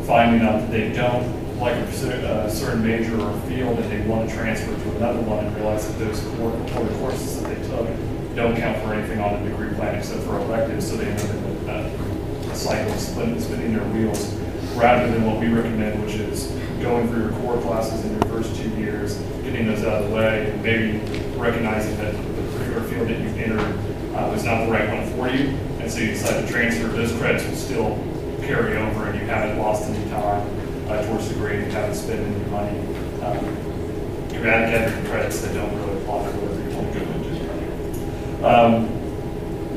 finding out that they don't like a certain major or field and they want to transfer to another one and realize that those core courses that they took don't count for anything on the degree plan except for electives, so they end up in a cycle of spinning their wheels, rather than what we recommend, which is going through your core classes in your first 2 years, getting those out of the way, and maybe recognizing that the particular field that you entered was not the right one for you, and so you decide to transfer. Those credits will still carry over, and you haven't lost any time towards the degree, and you haven't spent any money. You're gathering credits that don't really apply to whatever you want to go into.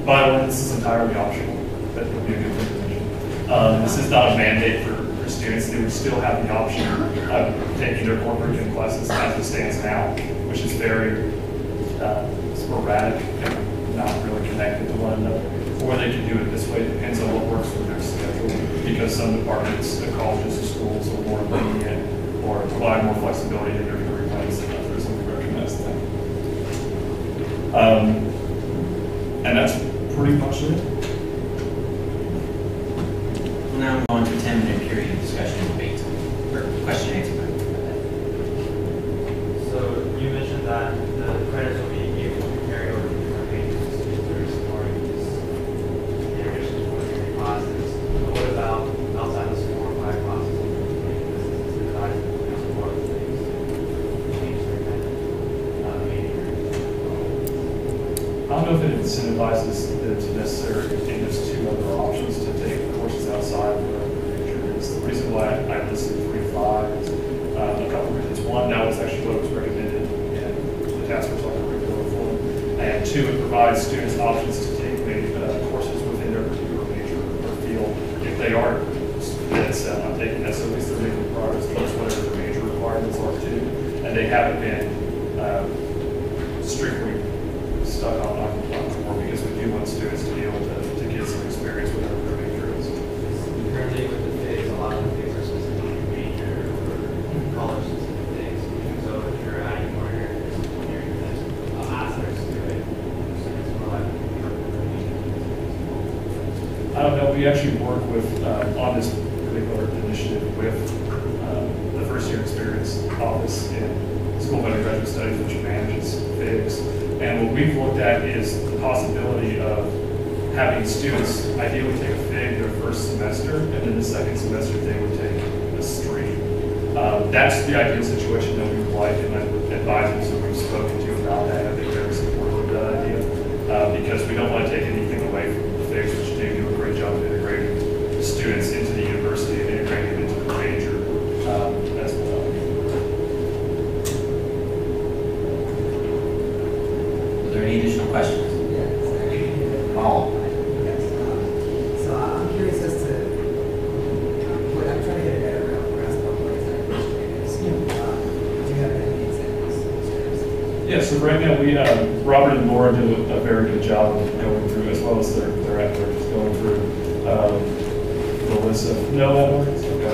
By the way, this is entirely optional. That would be a good thing to mention. This is not a mandate for students. They would still have the option of taking their core curriculum classes as it stands now, which is very sporadic and not really connected to one another. Or they can do it this way. It depends on what works for their schedule, because some departments, colleges, or schools are more lenient or provide more flexibility in their degree plans than others, and we recognize that. And that's pretty much it. We'll now move on to a 10-minute period of discussion and debate, or question and answer. So you mentioned that the credits will be able to carry over to different majors and students are exploring these integration of classes. But what about outside of the 4 or 5 classes? This is advised to explore other things, change their kind of major. I don't know if it incentivizes them to necessarily in those 2 other options to take courses outside of their major. It's the reason why I listed 3 to 5 is a couple of reasons. One, that was actually what was recommended in the task force on curriculum reform. And 2, it provides students options to take courses within their particular major or field if they are dead set on taking that. So at least they're making progress towards whatever their major requirements are too. And they haven't been strictly stuck on core, because we do want students to be able to get some experience with their major is. Currently with the FIGs, a lot of the FIGs are specific to your major or college specific things. So if you're adding more interdisciplinary aspects to it, so it's more likely to be open to the major. I don't know, we actually work with, on this particular initiative with the first year experience office in School of Undergraduate Studies, which manages FIGs. And what we've looked at is the possibility of having students ideally take a FIG their first semester, and then the second semester they would take a stream. That's the ideal situation that we would like, and advisors that we've spoken to about that, I think they're supportive of that idea, because we don't want to take anything away from the FIGs, which do a great job of integrating students into the university and integrating into the major as well. Are there any additional questions? Paul. Yes. So I'm curious as to what I'm trying to get a better grasp on what exactly is. Do you have any examples? Yeah, so right now we, Robert and Laura do a very good job of going through, as well as their experts, going through the list of, no, that works, okay.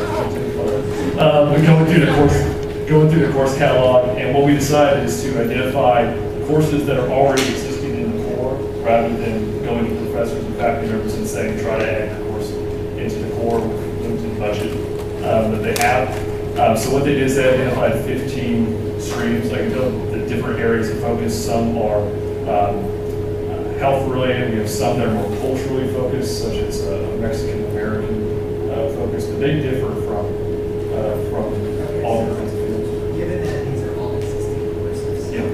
Going through the course catalog, and what we decided is to identify courses that are already existing in the core, rather than going to professors and faculty members and saying, try to add your course into the core with limited budget that they have. So what they did is they identified 15 streams, like the different areas of focus. Some are health related, we have some that are more culturally focused, such as Mexican American focus, but they differ from all different kinds of fields. Given that these are all existing courses, yeah.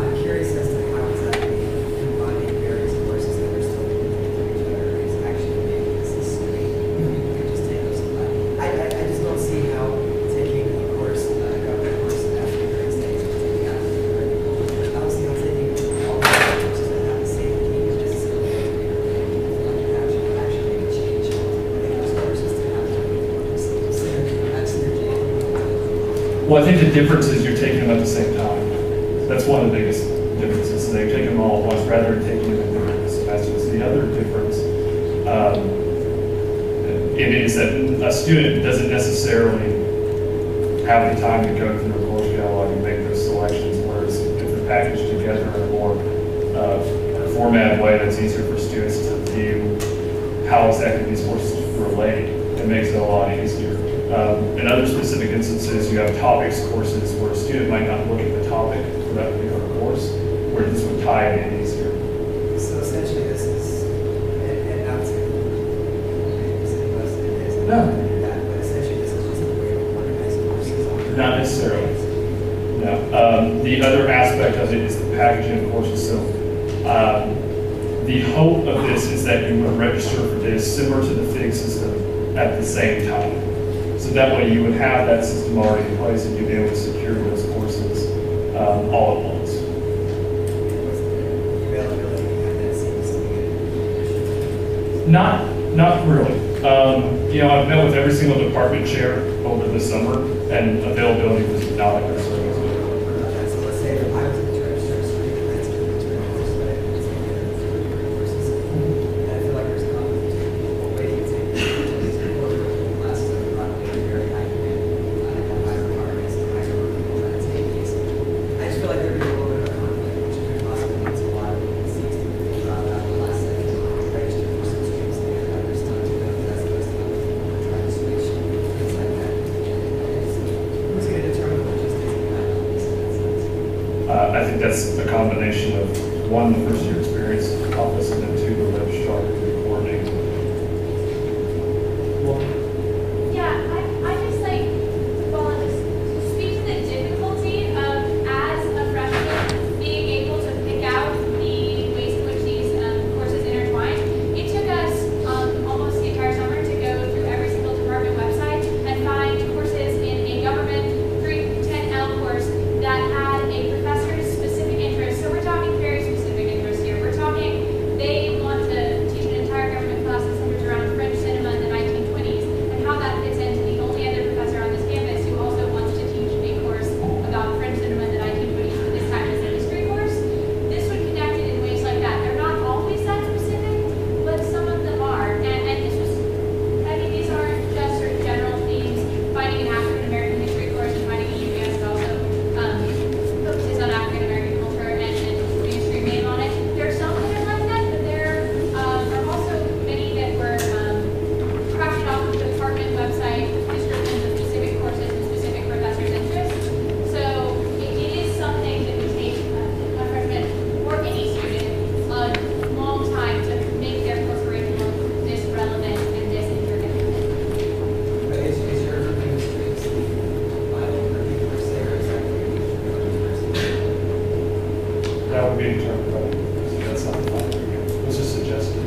I'm curious as to how exactly combining various courses that are still competing with each other is actually Well, I think the difference is you're taking them at the same time. That's one of the biggest differences. They take them all at once rather than taking them in different semesters. The other difference it is that a student doesn't necessarily have the time to go through a course catalog and make those selections, whereas if they're packaged together in a more formatted way that's easier for students to view how exactly these courses relate, it makes it a lot easier. In other specific instances, you have topics courses where a student might not look at the topic for that particular course, where this would tie it in easier. So essentially this is, and not to, No. but essentially this is just a way to organize courses. Not necessarily. No. The other aspect of it is the packaging of courses. So the hope of this is that you would register for this similar to the FIG system at the same time. So that way you would have that system already in place and you'd be able to secure those courses all at once. Not really. I've met with every single department chair over the summer, and availability was not a concern. So let's say if I was in charge of student, that's going to turn course, but it's going to get courses. And I feel like there's a conflict between people waiting to take these classes that are probably very high demand, have high requirements, and higher people that take these. I just feel like there'd be a little bit of a conflict, which could possibly lead to a lot of seats to be dropped out of the last second to register for some students that have their stuff to go, that's the best time to try to switch, things like that. Who's going to determine the logistics of that? I think that's a combination of one, the first year experience office, and then two, the registrar who coordinates. Yeah, I just to speak to the difficulty of, as a freshman, being able to pick out the ways in which these courses intertwine. It took us almost the entire summer to go through every single department website and find courses in a government 310L course that had a professor's specific interest. So we're talking very specific interests here. We're talking they want to teach an entire government class that centers around French cinema in the 1920s and how that fits into the only other professor on this campus who also wants to teach a course about French cinema in the 1920s, but this time it's a history course. This would connect it in ways like that. They're not always that specific, but some of them are. And this was, I mean, these aren't just sort of general themes. Finding an African American history course and finding a UPS that also focuses on African American culture and mainstream name on it. There are some that are like that, but there are also many that were crafted off of the department website descriptions of specific courses and specific professors' interests. So it is something that would take a freshman or any student a long time to make their course curriculum this relevant and this interdependent. But is your ministry Bible review per se, or is that That would be determined by, that's not the final review. It's just suggested.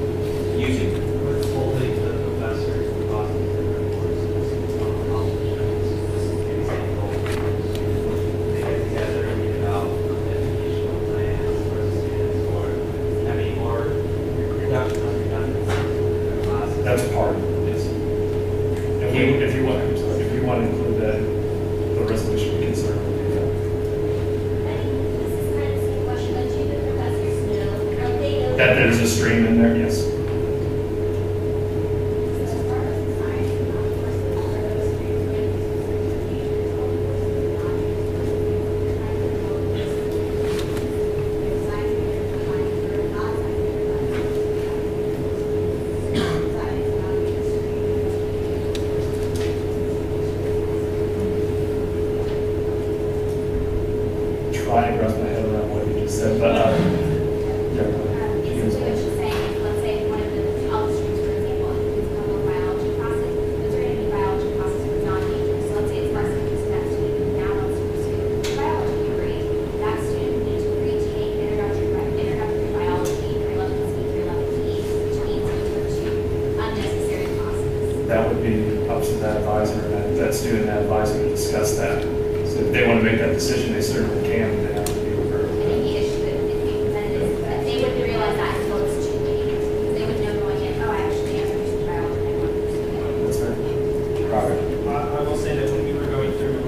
Using. We're holding the professors and classes in their courses, accomplishments, example. They get together and read about educational plans for students or having more reduction of redundancies in their classes. That's part of it, yes. If you want, I'm sorry, if you want to include that, the resolution, we can certainly do that. This is kind of the same question, but do the professors know, they know? That there's a stream in there, yes. As far as the science, of course, for those students with specific majors, all the courses are not kind of know this. If science major is defined for non-science major classes, science is not a Trying to grasp my head around what you just said, but, yeah. Basically what she's saying is, let's say one of the college students, for example, is coming on biology classes, those are going to be biology classes for non-majors. So let's say it's varsity so that student now wants to pursue a biology degree. That student needs to retake introductory biology, 311C, 311E, which means he took two unnecessary classes. That would be up to that advisor and that student and that advisor to discuss that. So if they want to make that decision, they certainly can, but they have to be aware of I think the issue that if we presented is that they wouldn't realize that until it's too late. Because they would know going in, oh, I actually am interested in biology, I want to pursue it. That's fair. Robert? I will say that when we were going through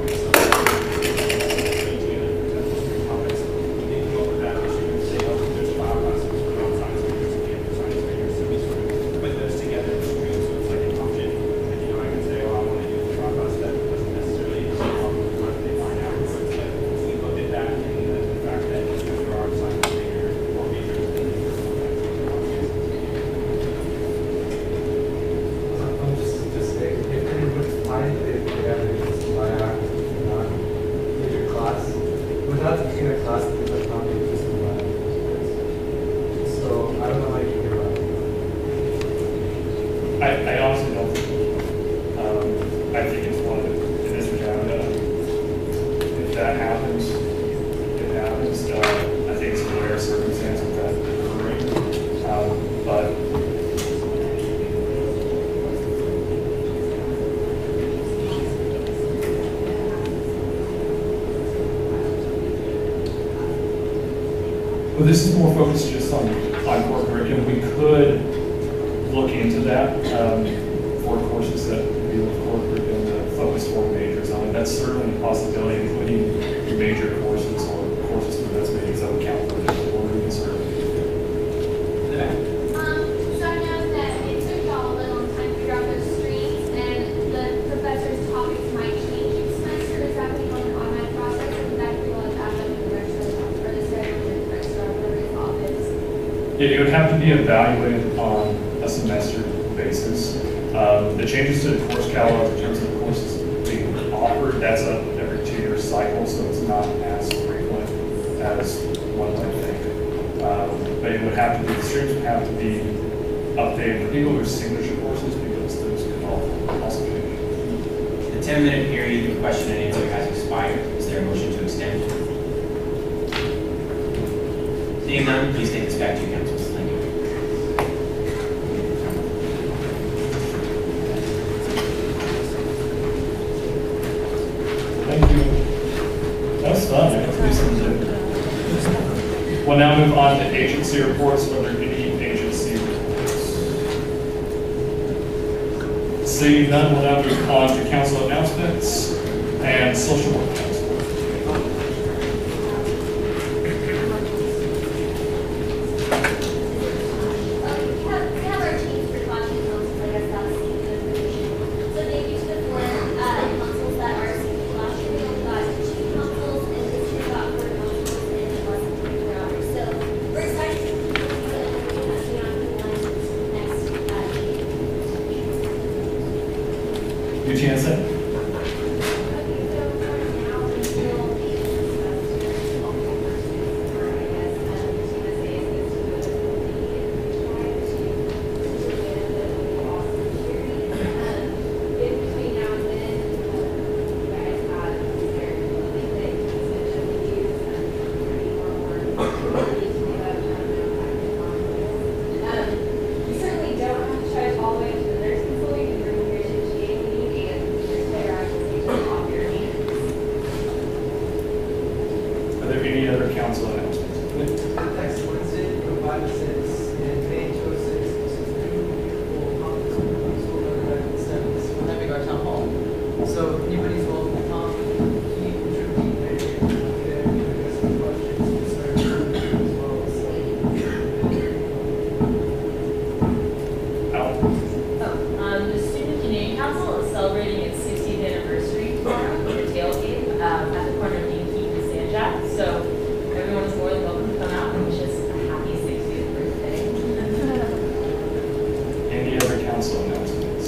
I honestly don't think, I think it's one that it is redundant. If that happens, it happens. I think it's a rare circumstance of that occurring. But well, this is more focused just on core curriculum. We could look into that for courses that deal with core curriculum to focus more majors on it. That's certainly a possibility, including your major courses or courses for those majors that would count for the order you serve. So I know that it took y'all a little time to figure out those streams, and the professor's topics might change each semester. Is that being an automatic process, or would that be like after the registrar or the schedule with the registrar or his office? It would have to be evaluated on a semester basis. The changes to the course catalog in terms of the courses being offered, that's every 2-year cycle, so it's not as frequent as one might think. But it would have to be, the streams would have to be updated for people who are signature courses, because those can also change. The 10-minute period of question and answer has expired. Is there a motion to extend? Seeing none, please take this back to your councils. Thank you. Thank you. That was fun. I got to do something different. We'll now move on to agency reports. Are there any agency reports? Seeing none, we'll now move on to council announcements and social work council. We have our teams for watching councils, I guess that's the information. So thank you to the 4 councils that are seeking last year. We only got 2 councils, and this year got 4 councils in less than 24 hours. So we're excited to continue the interview on the next meeting. Your chance to We certainly don't have to stretch all the way to the nursing school. You can bring your GA meeting and there's better organization off your hands. Are there any other council announcements? Next Wednesday from 5 to 6 and May 206, this is the new beautiful conference room, so we're going to 7. We're having our town hall. So anybody's welcome to come. He contribute there, there's some questions, concerns, as well. So, The Student Community Council is celebrating its 60th anniversary tomorrow with a tailgate at the corner of Meeting-Oct and Sanjak. So everyone is more than welcome to come out and wish us a happy 60th birthday. Any other council announcements?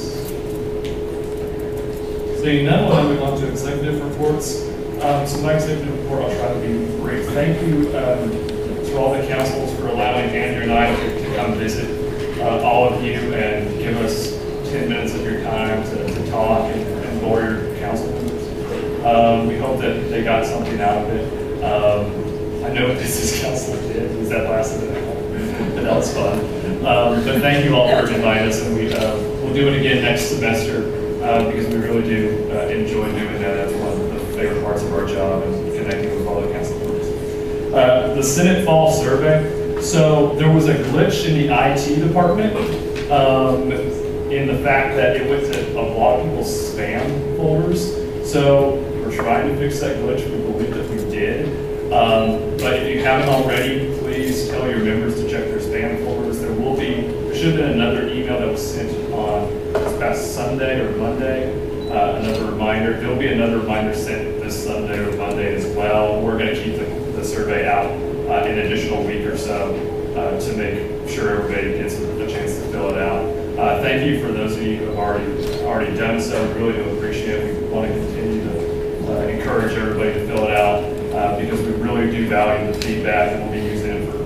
Seeing none, we'll now move on to executive reports. So my executive report, I'll try to be brief. Thank you to all the councils for allowing Andrew and I to come visit all of you and give us 10 minutes of your time to talk and lure your council members. We hope that they got something out of it. I know business council did, because that lasted an hour, but that was fun. But thank you all for inviting us, and we'll do it again next semester because we really do enjoy doing that. That's one of the favorite parts of our job, and connecting with all the council members. The Senate Fall Survey. So there was a glitch in the IT department in the fact that it went to a lot of people's spam folders. So we're trying to fix that glitch. We believe that we did. But if you haven't already, please tell your members to check their spam folders. There should have been another email that was sent on this past Sunday or Monday, another reminder. There'll be another reminder sent this Sunday or Monday as well. We're going to keep the survey out an additional week or so to make sure everybody gets a chance to fill it out. Thank you for those of you who have already done so. We really do appreciate it. We want to continue to encourage everybody to fill it out because we really do value the feedback, and we'll be using it for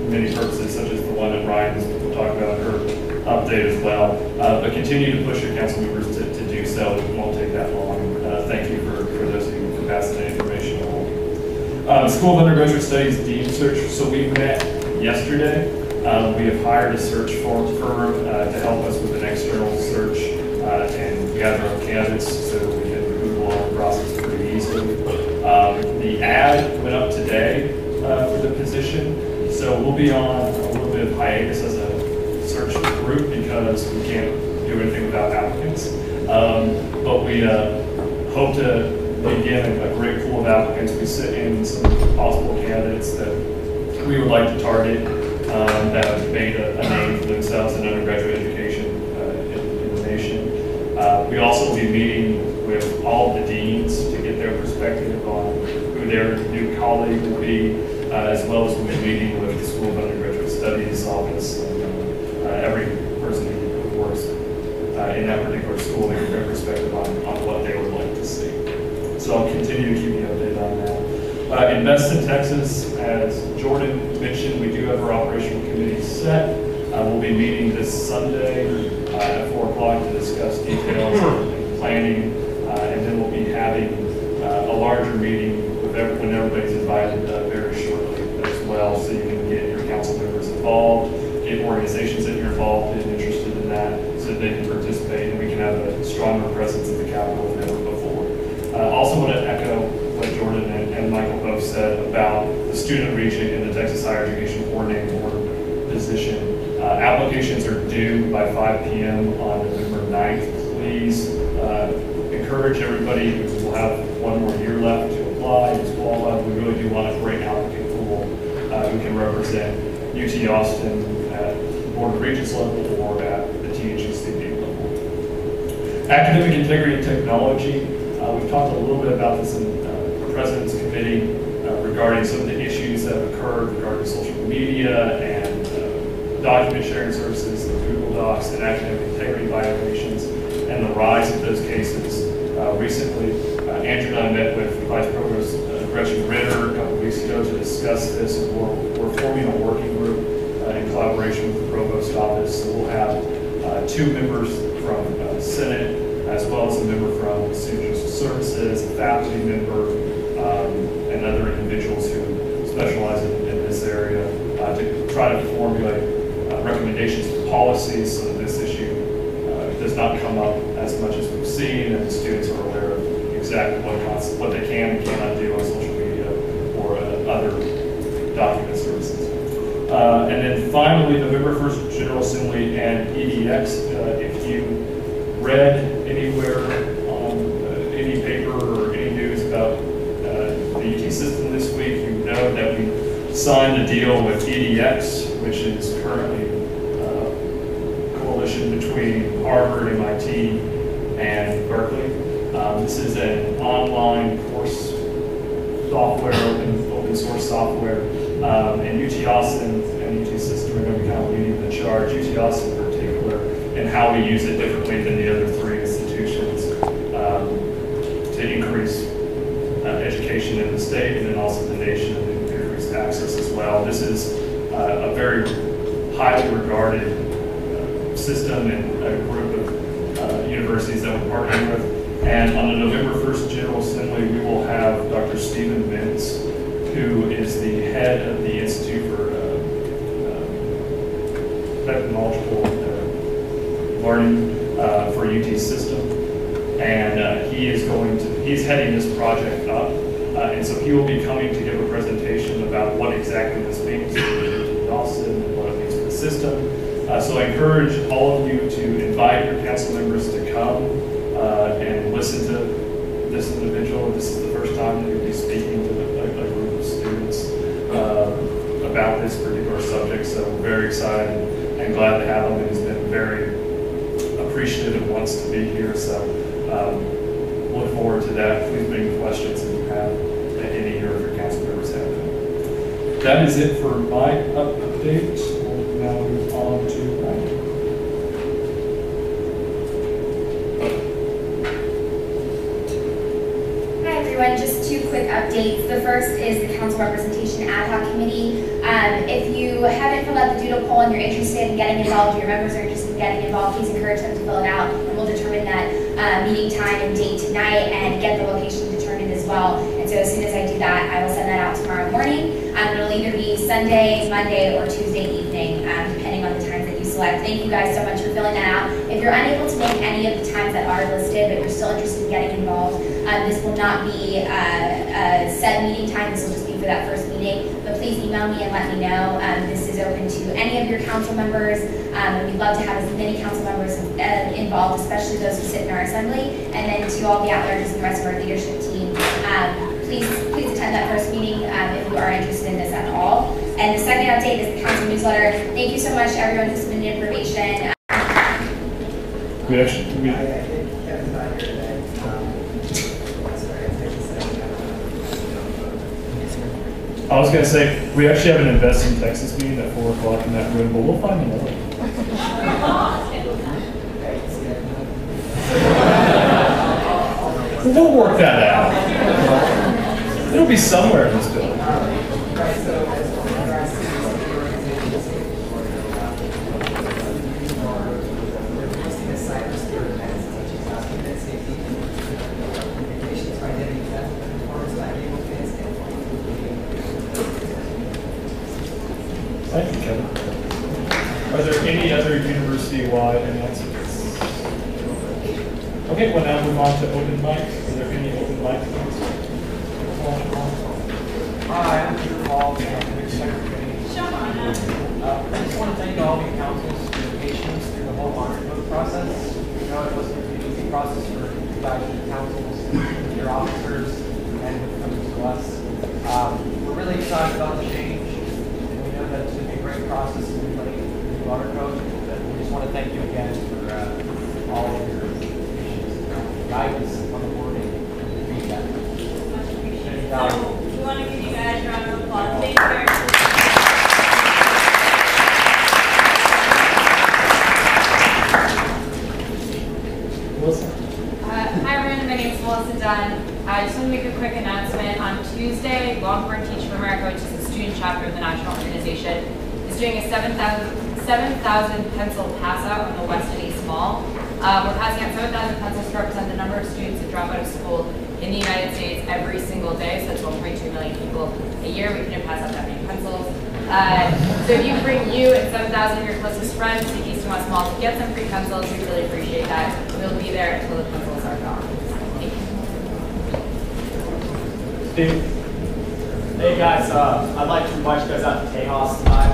many purposes, such as the one that Ryan will talk about her update as well. But continue to push your council members to do so. It won't take that long. Thank you for those of you for passing that information along. School of Undergraduate Studies Dean Search. So we met yesterday. We have hired a search firm to help us with an external search and gather up candidates so we can move along the process pretty easily. The ad went up today for the position, so we'll be on a little bit of hiatus as a search group because we can't do anything without applicants. But we hope to begin a great pool of applicants. We sit in some possible candidates that we would like to target that have made a name for themselves in undergraduate education in the nation. We also will be meeting with all of the deans to get their perspective on who their new colleague will be, as well as we'll be meeting with the School of Undergraduate Studies office and every person who works in that particular school to get their perspective on what they would like to see. So I'll continue to keep you updated on that. Invest in Texas, as Jordan mentioned, we do have our operational committee set. We'll be meeting this Sunday at 4 o'clock to discuss details and planning, and then we'll be having a larger meeting with when everybody's invited very shortly as well, so you can get your council members involved, get organizations that you're involved in, interested in that, so that they can participate and we can have a stronger presence at the Capitol than ever before. Also want to echo what Jordan and Michael both said about the student region in the Texas Higher Education Coordinating Board position. Applications are due by 5 p.m. on November 9th. Please encourage everybody who will have one more year left to apply, who's qualified. We really do want a great applicant pool who can represent UT Austin at the Board of Regents level or at the THUCB level. Academic integrity and technology. We've talked a little bit about this in the President's Committee regarding some of the issues that have occurred regarding social media and document sharing services, and Google Docs, and academic integrity violations, and the rise of those cases. Recently, Andrew and I met with Vice Provost Gretchen Ritter a couple weeks ago to discuss this, and we're forming a working group in collaboration with the Provost Office. So we'll have 2 members from Senate, as well as a member from Student Services, a faculty member, and other individuals who specialize in this area to try to formulate recommendations for policies so that this issue does not come up as much as we've seen, and students are aware of exactly what they can and cannot do on social media or other document services. And then finally, November 1st General Assembly and EDX. If you read anywhere on any paper or any news about the UT system this week, you know that we signed a deal with EDX, which is currently a coalition between Harvard, MIT, and Berkeley. This is an online course software, open source software, and UT Austin and UT system are going to be kind of leading the charge. UT Austin in particular, and how we use it differently than the other 3 institutions to increase education in the state and then also the nation, and increase access as well. This is a very highly regarded system and a group of universities that we're partnering with. And on the November 1st General Assembly, we will have Dr. Stephen Mintz, who is the head of the Institute for Technological Learning for UT System. And he's heading this project up. And so he will be coming to give a presentation about what exactly this means to Austin and what it means for the system. So I encourage all of you to invite your council members to come and listen to this individual. This is the first time that you'll be speaking to a group of students about this particular subject. So we're very excited and glad to have him. And he's been very appreciative and wants to be here. So look forward to that. Please bring questions if you have any or if your council members have them. That is it for my update. We'll now move on to Ryan. Hi everyone, just 2 quick updates. The first is the Council Representation Ad Hoc Committee. If you haven't filled out the doodle poll and you're interested in getting involved, your members are interested in getting involved, please encourage them to fill it out, and we'll determine that meeting time and date tonight and get the location determined as well. And so as soon as I do that, I will send that out tomorrow morning. It'll either be Sunday, Monday, or Tuesday evening, depending on the times that you select. Thank you guys so much for filling that out. If you're unable to make any of the times that are listed, but you're still interested in getting involved, this will not be a set meeting time. This will just be for that first meeting. But please email me and let me know. This is open to any of your council members. And we'd love to have as many council members involved, especially those who sit in our assembly, and then to all the at-larges and the rest of our leadership team. Please attend that first meeting if you are interested in this at all. And the second update is the council newsletter. Thank you so much to everyone who submitted information. Kevin's not here today. I was gonna say, we actually have an Invest in Texas meeting at 4 o'clock in that room, but we'll find another. We'll work that out. It'll be somewhere in this building. Right, so as regards to the organizations, we're posting a cybersecurity events teaching us internet safety, communications, identity theft, performance by legal fits, and Thank you, Kevin. Are there any other university-wide announcements? Okay, well now move on to open mic. Are there any open mic announcements? Hi, I'm Peter Paul, the academic secretary. I just want to thank all of you councils for your patience through the whole honor code process. You know, it wasn't an easy process for you guys, your councils, your officers, and when it comes to us. We're really excited about the change, and we know that it's going to be a great process in the new honor code. But we just want to thank you again for all of your patience and guidance on the wording and feedback. Much appreciated. So, we want to give you guys a round of applause. Thank you very much. Hi everyone, my name is Melissa Dunn. I just want to make a quick announcement. On Tuesday, Longhorn Teach for America, which is the student chapter of the national organization, is doing a 7,000 pencil pass out on the West and East Mall. We're passing out 7,000 pencils to represent the number of students that drop out of school in the United States every single day, so that's 1.2 million people a year. We couldn't pass out that many pencils. So if you bring you and 7,000 of your closest friends to East and West Mall to get some free pencils, we really appreciate that. We'll be there until the pencils are gone. Thank you. Steve? Hey guys, I'd like to invite you guys out to Tejas tonight.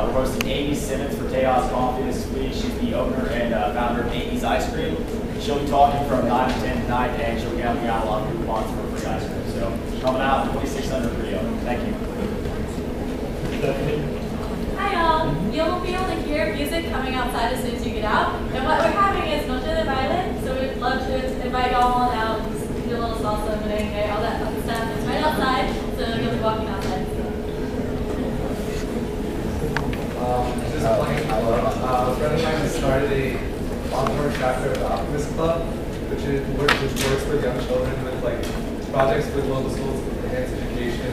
We're hosting Amy Simmons for Tejas Coffee this week. She's the owner and founder of Amy's Ice Cream. She'll be talking from 9 to 10 tonight, and she'll be having out a lot of coupons for free ice cream. So coming out 2600 Rio. Thank you. Hi y'all. You'll be able to hear music coming outside as soon as you get out. And what we're having is Noche de Baile, so we'd love to invite y'all all out, do a little salsa, merengue, all that fun stuff. It's right outside, so you'll be walking outside. Just playing. A friend of mine has started a Longhorn chapter of the Optimist Club, which works with young children with like projects with local schools to enhance education,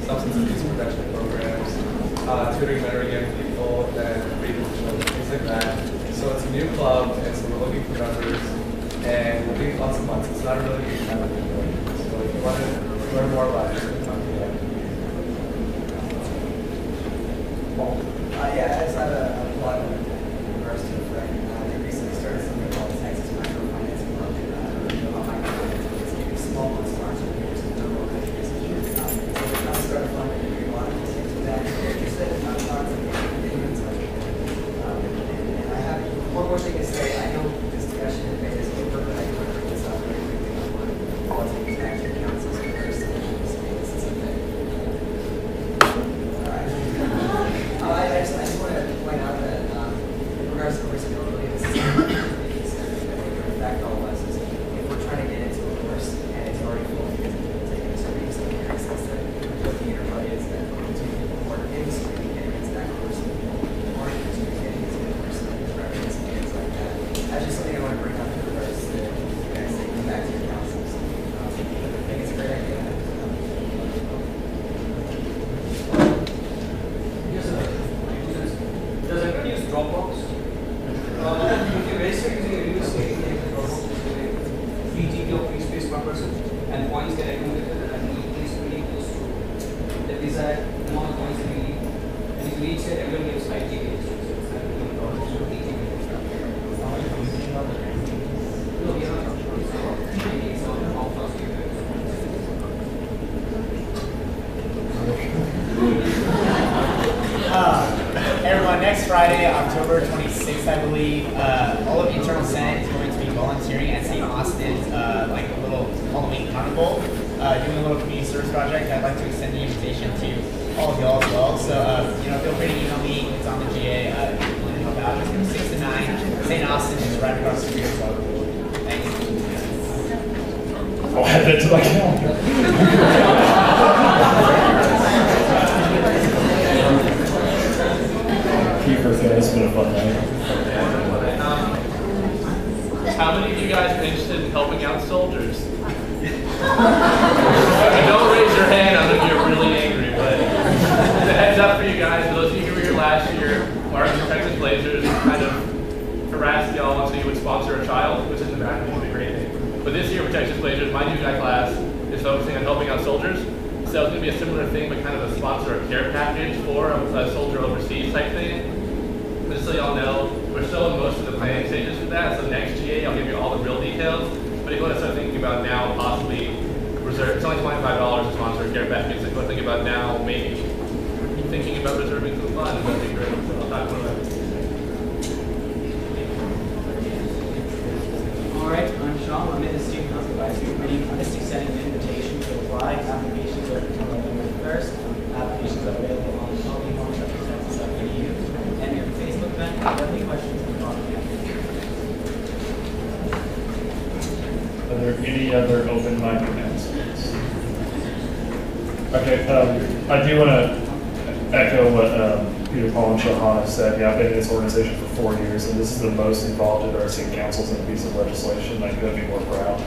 substance abuse prevention programs, tutoring mentoring young people, and reading for children, things like that. So it's a new club, and so we're looking for members, and we'll be once a month. It's not a really big kind of thing. So if you want to learn more about it, come here. Yeah, I just had a plug in regards to a friend. They recently started something called Texas Microfinance Club. Microfinance is giving small loans to entrepreneurs and their local education. So we're trying to start a fund and doing a lot of things with that. If you're interested, I'm talking to you in touch. And I have one more thing to say. I know this discussion has made this over, but I do want to bring this up very quickly. I want to pause and thank your councils for their solutions. This is okay. All right. I just want to point out that in regards to course availability, this is something that would affect all of us. Is if we're trying to get into a course and it's already full because it's taking us reading some areas that what the interplay is that we're two people who are in the street getting into that course, or in the street getting into the course, reference and things like that. That's just something I want to bring up in regards to you guys saying back to your councils. I think it's a great idea. Does anyone use Dropbox? October 26th, I believe, all of the internal Senate is going to be volunteering at St. Austin's, like a little Halloween carnival, doing a little community service project. I'd like to extend the invitation to all of y'all as well. So, feel free to email me. It's on the GA. If you want to help out. It's from 6 to 9. St. Austin is right across the street. So, thanks. I'll add that to my calendar. It's been a fun night. How many of you guys are interested in helping out soldiers? Don't raise your hand, I'm going to get really angry, but it's a heads up for you guys. For those of you who were here last year, Mark from Texas Blazers kind of harassed y'all until you would sponsor a child, which is in the back, which is a great thing. But this year for Texas Blazers, my new guy class is focusing on helping out soldiers. So it's going to be a similar thing, but kind of a sponsor a care package for a soldier overseas type thing. Just so y'all know, we're still in most of the planning stages for that, so next GA I'll give you all the real details. But if you want to start thinking about now, possibly reserve, it's only $25 to sponsor a care package, so if you want to think about now, maybe thinking about reserving some funds, that'd be great. So I'll talk more about it. All right, I'm Sean, I'm in the Student Council Advisory Committee. I'm just extending an invitation to apply. Applications are until November 1st. Applications are available on the and your Facebook event. If you have any questions, you can contact me. Are there any other open mic announcements? Okay, I do want to echo what Peter, Paul, and Shahan have said. Yeah, I've been in this organization for 4 years, and this is the most involved in our city councils in a piece of legislation. I couldn't be more proud.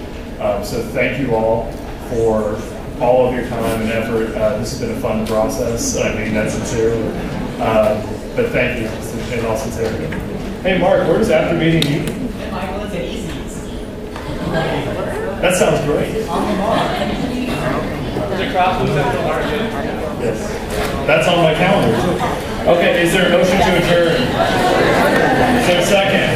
So thank you all for all of your time and effort. This has been a fun process. I mean that sincerely. But thank you, in all sincerity. Hey, Mark, where does after meeting you? Hey, Michael, it's at Easy's. That sounds great. On the bar. There's a crowd from Central Market. Yes. That's on my calendar. Okay, is there a motion to adjourn? Is there a second?